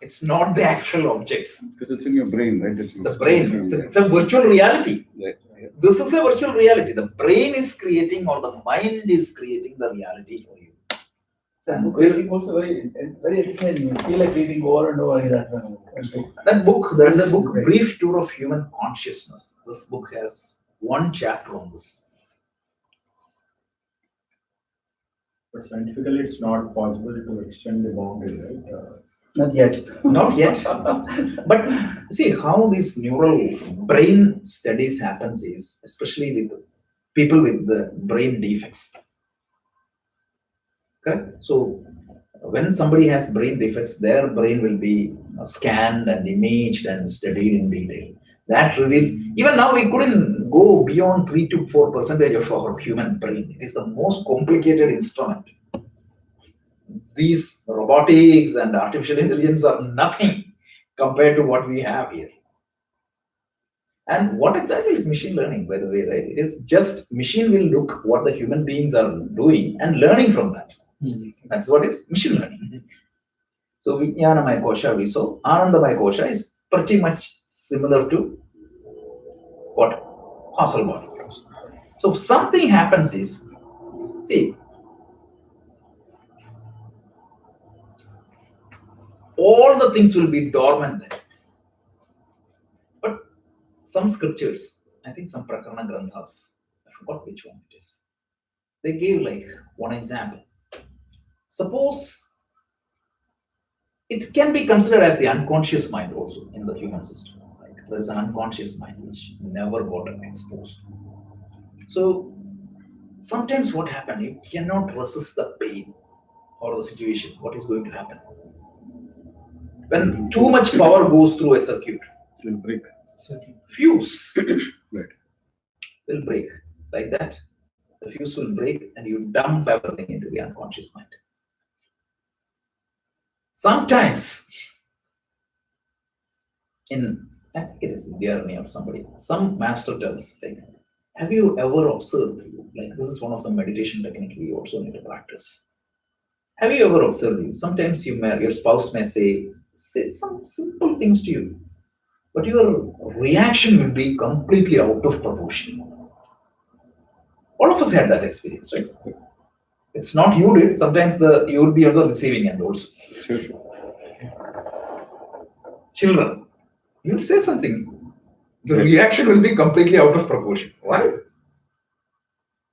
It's not the actual objects. Because it's in your brain, right? It's a brain. It's a virtual reality. Right. This is a virtual reality. The brain is creating, or the mind is creating the reality for you. That book is also very entertaining. You feel like reading over and over that one. That book, there is a book, Brief Tour of Human Consciousness. This book has one chapter on this. But scientifically, it's not possible to extend the boundary, right? Not yet. Not yet. But see how these neural brain studies happens is, especially with people with the brain defects. Okay? So when somebody has brain defects, their brain will be scanned and imaged and studied in detail. That reveals, even now we couldn't go beyond 3 to 4% of our human brain. It is the most complicated instrument. These robotics and artificial intelligence are nothing compared to what we have here. And what exactly is machine learning, by the way, right? It is just machine will look what the human beings are doing and learning from that. That's what is machine learning. So Vijnanamaya Kosha we saw. Anandamaya Kosha is pretty much similar to what? Causal body. So if something happens is, see, all the things will be dormant there. But some scriptures, I think some Prakarana Granthas, I forgot which one it is. They gave like one example. Suppose it can be considered as the unconscious mind also in the human system. Like there is an unconscious mind which never got exposed. So sometimes what happens, you cannot resist the pain or the situation. What is going to happen? When too much power goes through a circuit, It will break. fuse Right. will break like that. The fuse will break and you dump everything into the unconscious mind. Sometimes, I think it is Vidyarani or somebody, some master tells, like, have you ever observed, like this is one of the meditation technique we also need to practice. Have you ever observed sometimes your spouse may say some simple things to you, but your reaction will be completely out of proportion. All of us had that experience, right? It's not you did. Sometimes you will be on the receiving end also. Sure. Children, you'll say something, the reaction will be completely out of proportion. Why?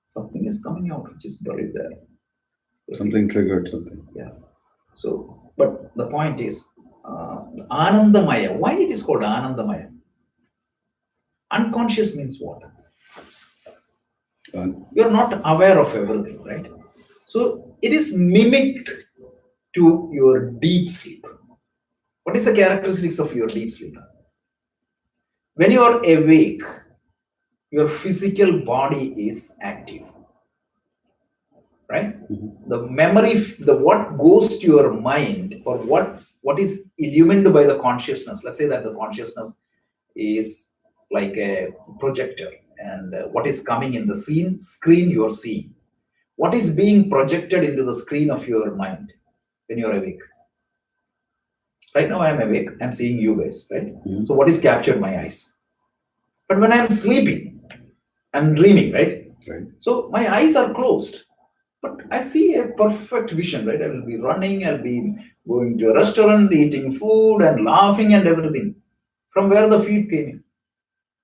Something is coming out which is buried there. Something triggered something. Yeah. So, but the point is, Anandamaya. Why it is called Anandamaya? Unconscious means what? You're not aware of everything, right? So it is mimicked to your deep sleep. What is the characteristics of your deep sleep? When you are awake, your physical body is active, right? The memory, what goes to your mind, or what is illumined by the consciousness. Let's say that the consciousness is like a projector, and what is coming in the screen you are seeing. What is being projected into the screen of your mind when you're awake? Right now I am awake, I'm seeing you guys, right? So what is captured my eyes? But when I'm sleeping, I'm dreaming, right? Right. So my eyes are closed, but I see a perfect vision, right? I will be running, I'll be going to a restaurant, eating food and laughing and everything. From where the feed came in?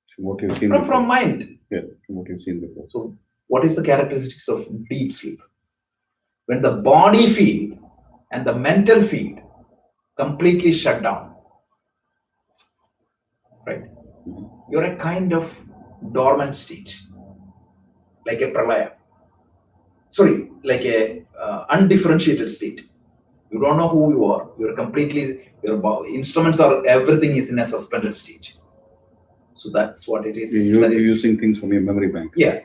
So what you've seen From mind. Yeah, from what you've seen before. So what is the characteristics of deep sleep? When the body field and the mental field completely shut down, right? You're a kind of dormant state, like a pralaya. Sorry, like a undifferentiated state. You don't know who you are. You're completely, your instruments are, everything is in a suspended state. So that's what it is. You're using things from your memory bank. Yeah.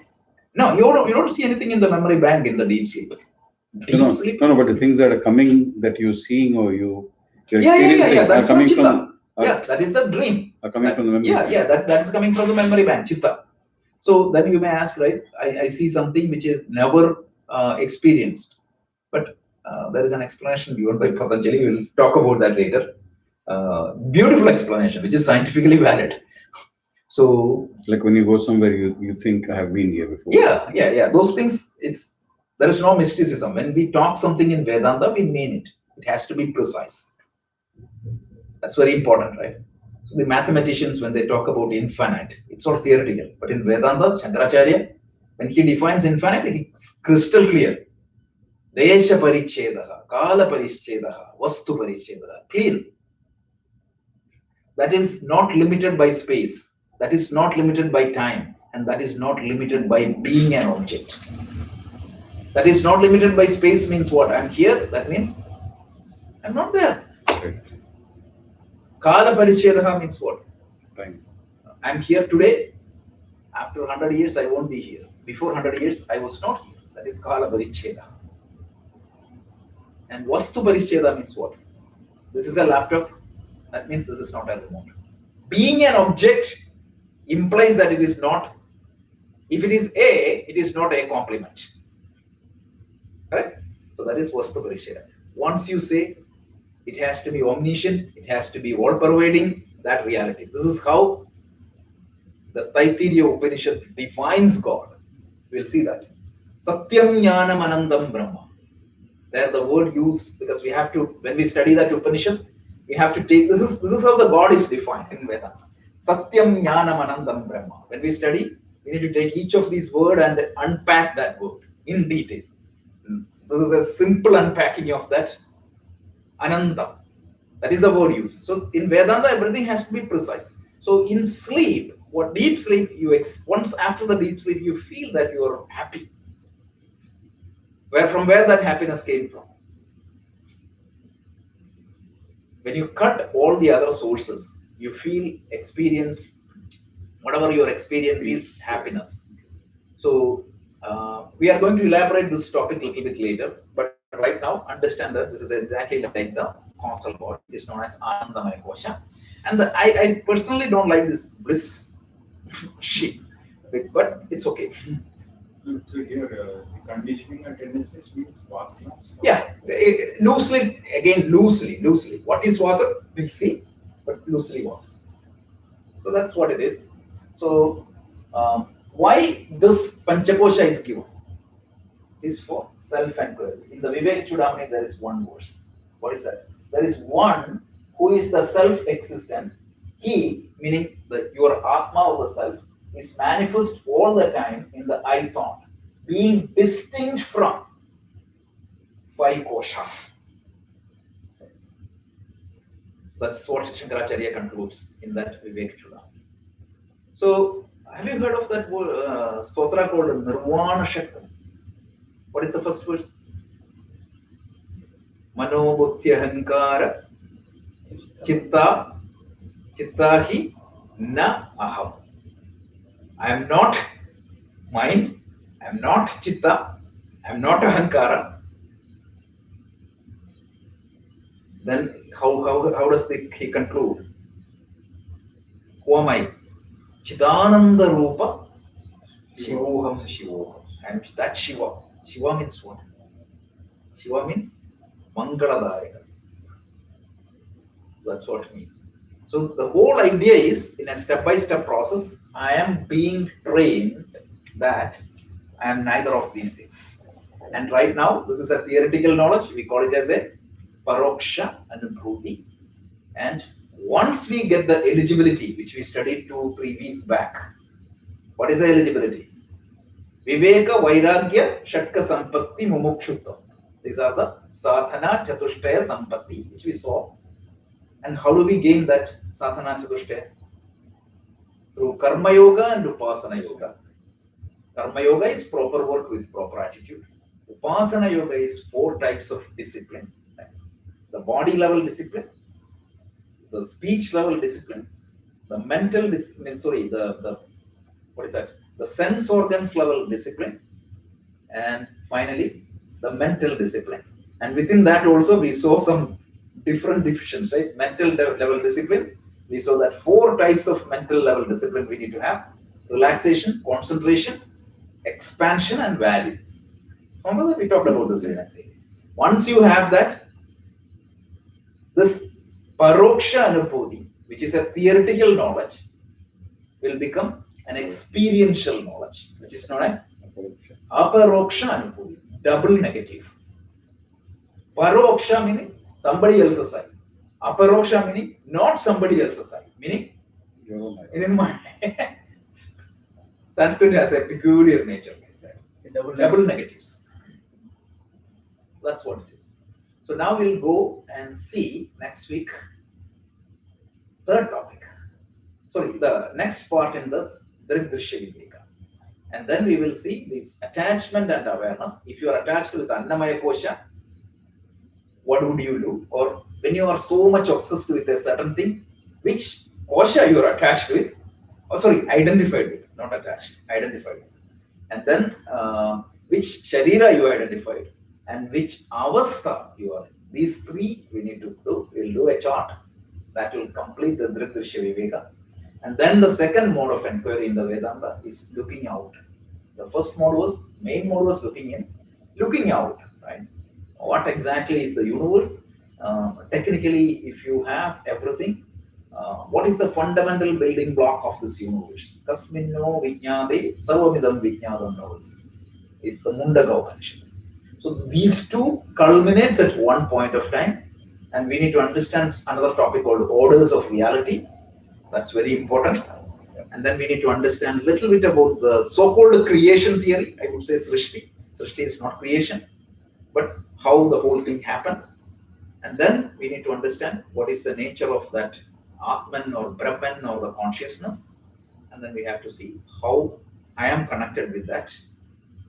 No, you don't see anything in the memory bank in the deep sleep. Sleep? No, but the things that are coming that you're seeing or you're experiencing That's are coming from that is the dream. Are coming from the memory bank. That is coming from the memory bank, chitta. So then you may ask, right? I see something which is never experienced, but there is an explanation given by Patanjali. We'll talk about that later. Beautiful explanation, which is scientifically valid. So, like when you go somewhere, you think I have been here before. Yeah. Those things, there is no mysticism. When we talk something in Vedanta, we mean it. It has to be precise. That's very important, right? So the mathematicians, when they talk about infinite, it's all theoretical. But in Vedanta, Shankaracharya, when he defines infinite, it's crystal clear. Desha parichedaha, kala parichedaha, vastu parichedaha. Clear. That is not limited by space. That is not limited by time. And that is not limited by being an object. That is not limited by space means what? I'm here. That means I'm not there. Right. Kala parichedaha means what? Time. I'm here today. After 100 years, I won't be here. Before 100 years, I was not here. That is kala paricheda. And vastu paricheda means what? This is a laptop. That means this is not a remote. Being an object implies that it is not. If it is A, it is not a complement. Correct? So that is vastu paricheda. Once you say it has to be omniscient, it has to be all-pervading, that reality. This is how the Taittiriya Upanishad defines God. We'll see that. Satyam Jnanam Anandam Brahma. There the word used, because we have to, when we study that Upanishad, we have to take, this is how the God is defined in Vedanta. Satyam Jnanam Anandam Brahma. When we study, we need to take each of these words and unpack that word in detail. This is a simple unpacking of that Ananda. That is the word used. So in Vedanta, everything has to be precise. So in sleep, deep sleep, once after the deep sleep, you feel that you are happy. From where that happiness came from? When you cut all the other sources, you feel, experience, whatever your experience is, happiness. So we are going to elaborate this topic a little bit later, but right now understand that this is exactly like the causal body. It is known as Anandamaya Kosha. And I personally don't like this bliss shit, but it's okay. So here, the conditioning and tendencies means vasanas. Yeah, loosely, again, loosely. What is vasa? We'll see, but loosely vasa. So that's what it is. So why this Panchakosha is given? Is for self-enquiry. In the Vivek Chudamani, there is one verse. What is that? There is one who is the self-existent. He, meaning your Atma or the self, is manifest all the time in the I thought, being distinct from 5 koshas. That's what Shankaracharya concludes in that Vivek Chudamani. So, have you heard of that stotra called Nirvana Shakti? What is the first verse? Mano buddhi ahankara chitta hi na aham. I am not mind, I am not chitta, I am not ahankara. Then how does he conclude? Who am I? Chidananda Rupa Shivoham Shivoham. I am that Shiva. Shiva means what? Shiva means Mangaladayaka. That's what it means. So the whole idea is, in a step-by-step process, I am being trained that I am neither of these things. And right now, this is a theoretical knowledge. We call it as a Paroksha Anubhuti. And once we get the eligibility, which we studied 2-3 weeks back, what is the eligibility? Viveka, Vairagya, Shatka Sampatti, Mumukshutva. These are the Sadhana Chatushtaya Sampatti, which we saw. And how do we gain that Sadhana Chatushtaya? Through Karma Yoga and Upasana Yoga. Karma Yoga is proper work with proper attitude. Upasana Yoga is 4 types of discipline. The body level discipline, the speech level discipline, the mental discipline, what is that? The sense organs level discipline, and finally the mental discipline. And within that also we saw some different divisions, right? Mental level discipline, we saw that 4 types of mental level discipline we need to have: relaxation, concentration, expansion, and value. Remember that we talked about this in once you have that, this Paroksha Anubhuti, which is a theoretical knowledge, will become an experiential knowledge, which is known as Aparoksha Anubhuti, double negative. Paroksha meaning somebody else's side. Aparoksha meaning not somebody else's side, meaning in his mind. Sanskrit has a peculiar nature like that. Double negatives. That's what it is. So now we'll go and see next week, third topic. Sorry, the next part in this Drisya Viveka. And then we will see this attachment and awareness. If you are attached with Annamaya Kosha, what would you do? Or when you are so much obsessed with a certain thing, which Kosha you are attached with, identified with, not attached, identified with. And then which Sharira you identified, and which Avastha you are in. These 3 we need to do. We'll do a chart that will complete the Drisya Viveka. And then the second mode of inquiry in the Vedanta is looking out. The first main mode was looking in, looking out, right? What exactly is the universe? Technically, if you have everything, what is the fundamental building block of this universe? Kasminno Vijnade Sarvamidam Vijnadam Bhavati. It's the Mundaka Upanishad. So these 2 culminates at one point of time, and we need to understand another topic called orders of reality. That's very important. And then we need to understand a little bit about the so-called creation theory. I would say Srishti. Srishti is not creation, but how the whole thing happened. And then we need to understand what is the nature of that Atman or Brahman or the consciousness. And then we have to see how I am connected with that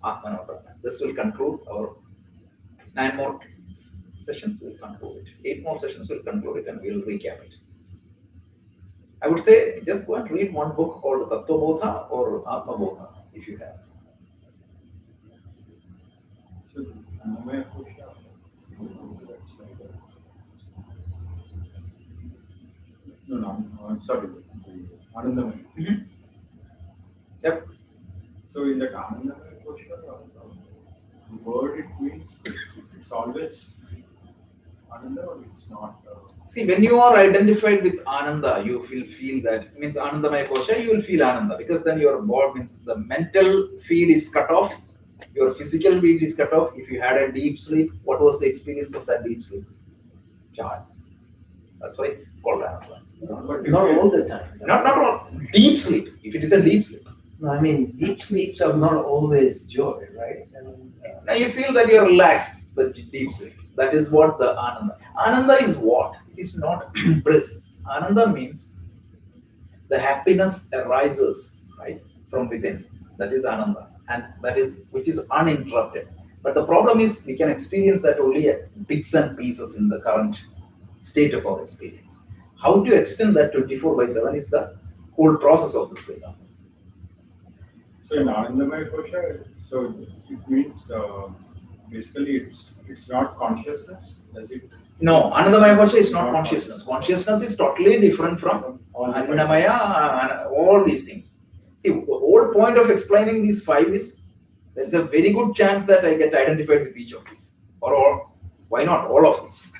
Atman or Brahman. This will conclude our 9 more sessions will conclude it. 8 more sessions will conclude it, and we'll recap it. I would say just go and read one book called Tattva Bodha or Atma Bodha if you have. So, Annamaya Kosha, that's like no, sorry, Anandamaya. Yep. So in that Anandamaya Kosha, the word it means it's always Ananda or it's not? See, when you are identified with Ananda, you will feel that means Anandamaya Kosha, you will feel Ananda because then your body means the mental feed is cut off, your physical feed is cut off. If you had a deep sleep, what was the experience of that deep sleep? Joy. That's why it's called Ananda. But Not all the time. Not all. Deep sleep. If it is a deep sleep. No, I mean, deep sleeps are not always joy, right? And, Now you feel that you are relaxed, the deep sleep. That is what the Ananda. Ananda is what? It is not bliss. Ananda means the happiness arises, right, from within. That is Ananda. And that is which is uninterrupted. But the problem is we can experience that only at bits and pieces in the current state of our experience. How to extend that 24/7 is the whole process of this Vedanta. So in Anandamaya Kosha, so it means basically it's not consciousness, does it? No, Anandamaya Kosha is not consciousness. Consciousness is totally different from All the five. Annamaya and all these things. See, the whole point of explaining these 5 is there's a very good chance that I get identified with each of these. Or all, why not all of these?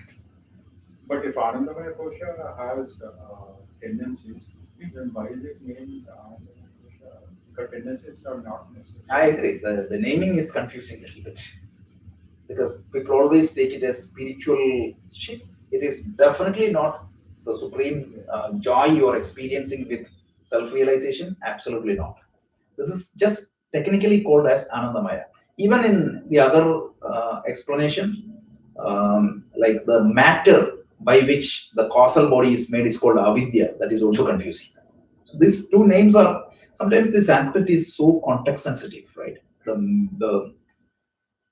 But if Anandamaya Kosha has tendencies, then why is it named Anandamaya Kosha? Because tendencies are not necessary. I agree. The naming is confusing a little bit. Because people always take it as spiritual shit. It is definitely not the supreme joy you are experiencing with self-realization. Absolutely not. This is just technically called as Anandamaya. Even in the other explanation, like the matter by which the causal body is made is called avidya. That is also confusing. So these two names are sometimes the Sanskrit is so context sensitive, right?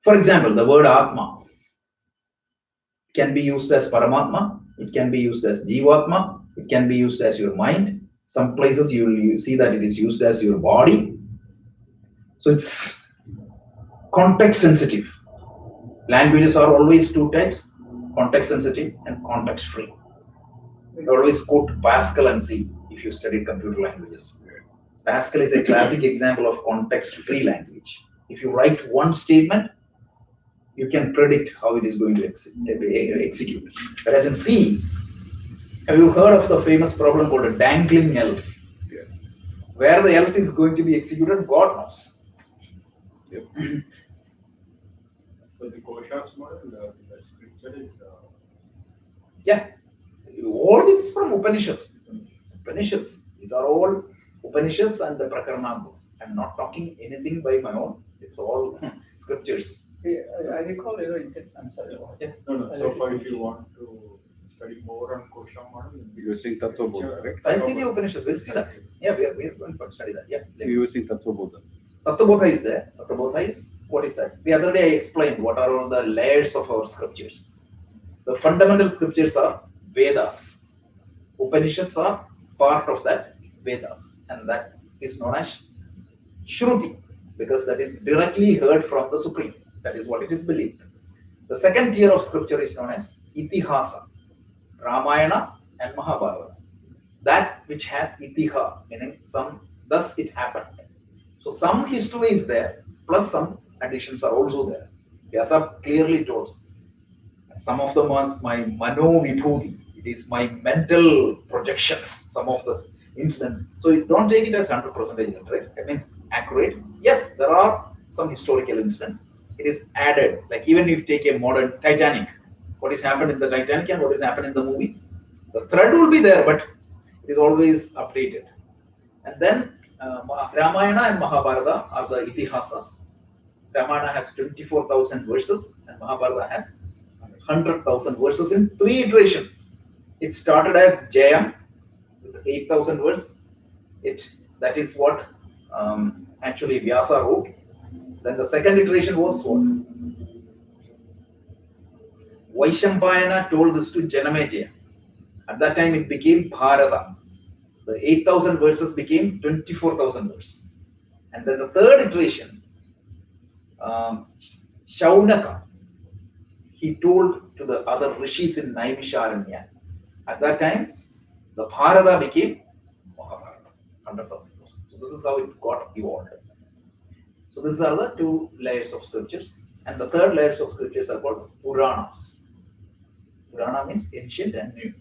For example, the word Atma can be used as Paramatma, it can be used as Jivatma, it can be used as your mind. Some places you see that it is used as your body. So it's context sensitive. Languages are always 2 types, context sensitive and context free. We always quote Pascal and C if you study computer languages. Pascal is a classic example of context free language. If you write one statement, you can predict how it is going to execute. Whereas in C, have you heard of the famous problem called a dangling else? Yeah. Where the else is going to be executed, God knows. Yep. So the Kosha's model, the scripture is Yeah, all this is from Upanishads. Upanishads, these are all Upanishads and the Prakarana books. I'm not talking anything by my own. It's all scriptures. I recall, I'm sorry. Yeah. no. So far, if you want to study more on Kosha model, You were saying Tattva Bodha, right? I think the Upanishad, we'll see that. Yeah, we are going to study that. Yeah. You were saying Tattva Bodha. Tattva Bodha is there. Tattva Bodha is, what is that? The other day I explained what are all the layers of our scriptures. The fundamental scriptures are Vedas. Upanishads are part of that Vedas. And that is known as Shruti, because that is directly heard from the Supreme. That is what it is believed. The second tier of scripture is known as Itihasa, Ramayana and Mahabharata. That which has Itiha, meaning thus it happened. So some history is there, plus some additions are also there. Vyasa clearly told. Some of them was my mano vibhuti. It is my mental projections, some of the incidents. So you don't take it as 100% accurate. It means accurate. Yes, there are some historical incidents. It is added. Like even if you take a modern Titanic, what is happened in the Titanic and what is happened in the movie, the thread will be there, but it is always updated. And then Ramayana and Mahabharata are the itihasas. Ramayana has 24,000 verses and Mahabharata has 100,000 verses in 3 iterations. It started as Jayam with 8,000 verse. That is what actually Vyasa wrote. Then the second iteration was what? Vaishampayana told this to Janamejaya. At that time it became Bharata. The 8,000 verses became 24,000 verses. And then the third iteration, Shaunaka, he told to the other rishis in Naimisharanya. At that time, the Bharata became Mahabharata, 100,000 verses. So this is how it got evolved. So these are the two layers of scriptures. And the third layers of scriptures are called Puranas. Purana means ancient and new.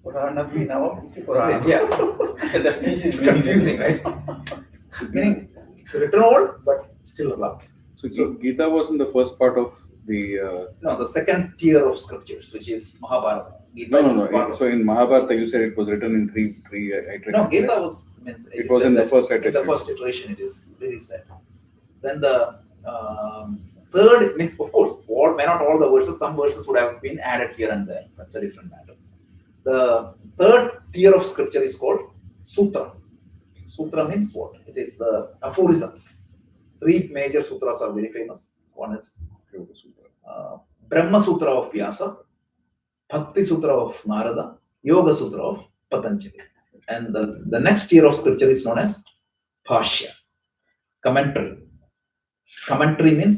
Purana bhi now, Purana. Yeah, it's confusing, right? Meaning it's written old, but still alive. So Gita wasn't the first part of the. No, the second tier of scriptures, which is Mahabharata. Gita No. is part of- So in Mahabharata, you said it was written in three iterations. No, Gita right? was means It was in the first in the iteration. first iteration. It is very sad. Then the third means, of course, may not all the verses. Some verses would have been added here and there. That's a different matter. The third tier of scripture is called Sutra. Sutra means what? It is the aphorisms. Three major sutras are very famous. One is Brahma Sutra of Vyasa, Bhakti Sutra of Narada, Yoga Sutra of Patanjali. And the next tier of scripture is known as Bhashya, commentary. Commentary means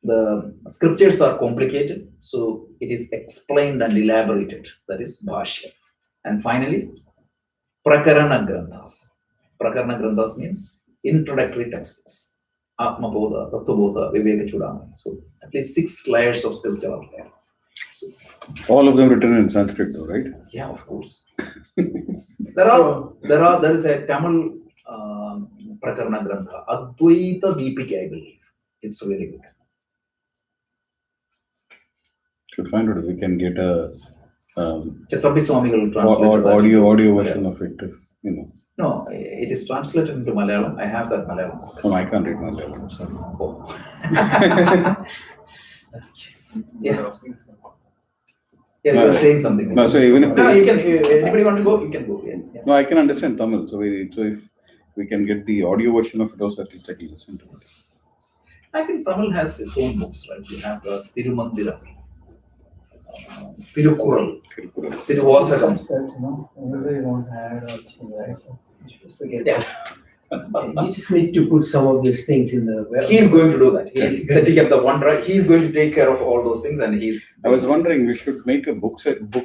the scriptures are complicated, so it is explained and elaborated. That is Bhashya. And finally, Prakarana Granthas. Prakarana Granthas means introductory textbooks. Atma Bodha, Tattva Bodha, Viveka Chudamani. So at least 6 layers of scripture are there. So, All of them written in Sanskrit, though, right? yeah, of course. There is a Tamil Prakarana Grantha, Advaita Deepika, I believe. It's very good. Should find out if we can get a Chatrapi Swami will translate audio version of it. If, you know. No, it is translated into Malayalam. I have that Malayalam. No, I can't read Malayalam. Sorry. Oh. Yeah. Yeah, you were saying something. No, so even if No, they- you can. Anybody want to go? You can go. Yeah. No, I can understand Tamil. So if we can get the audio version of it also, at least I can listen to it. I think Tamil has its own books, right? You have the Tirumandira, Tirukural, Tiruvasakam. Everybody won't add or change, right? So you should forget. Yeah. You just need to put some of these things in the web. He is going to do that. He is That's good. setting up the OneDrive. He is going to take care of all those things, and he's. I was wondering, we should make a book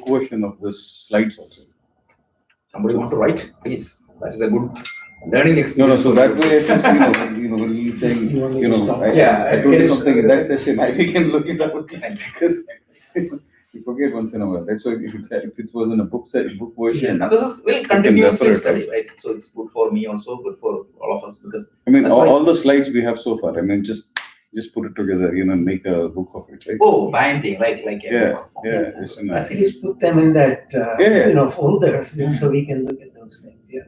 version of this slides also. Somebody want to write? Please. That is a good learning No, experience. so that way, at least, when he's saying, You want me to stop? Yeah, I told get you it. something in that session, we can look it up because you forget once in a while, right? So if it was in a book version, And this is will continuously refer it study, also. right? So it's good for me also, good for all of us because I mean, That's why- all the slides we have so far, I mean, just put it together, make a book of it, right? oh, binding like a Yeah, book. yeah, just in At a- least put them in that, Yeah. folder, so we can look at those things, yeah.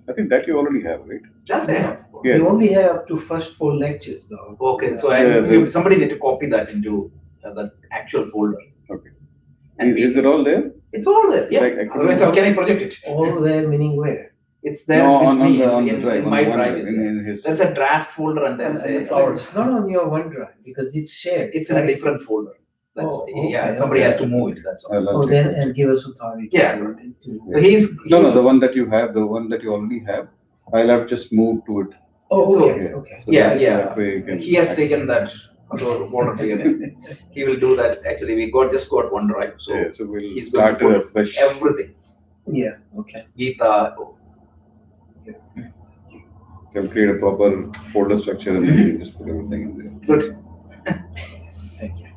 I think that you already have, right? That I have. Yeah. We only have up to first 4 lectures though. Okay, so somebody need to copy that into the actual folder. Okay. And Is it all there? It's all there. Yeah. Like, I couldn't- Otherwise, how can I project it? All there, meaning where? It's there No, with on me the in drive. my on the drive. OneDrive, Is in there. his. There's a draft folder and there is And a. flowers. It's not on your OneDrive because it's shared. It's in a right? different folder. That's Oh, yeah. okay, Somebody okay. has to move it. That's all. I'll Oh, check then, it. and give us authority. Yeah. to- So he's No, the one that you have, the one that you already have, I'll have just moved to it. Oh, So- okay, okay. So Yeah, that- yeah. that way you can He has access taken it. that water here. He will do that. Actually, we just got OneDrive, so Yeah, so we'll he's going start to a put fresh. everything. Yeah, okay. Gita. Can create a proper folder structure and then you just put everything in there. Good. Thank you.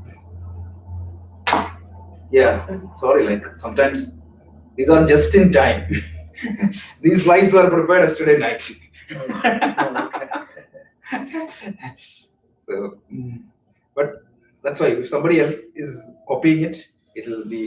Yeah. Sorry, like sometimes these are just in time. These slides were prepared yesterday night. So, but that's why if somebody else is copying it, it will be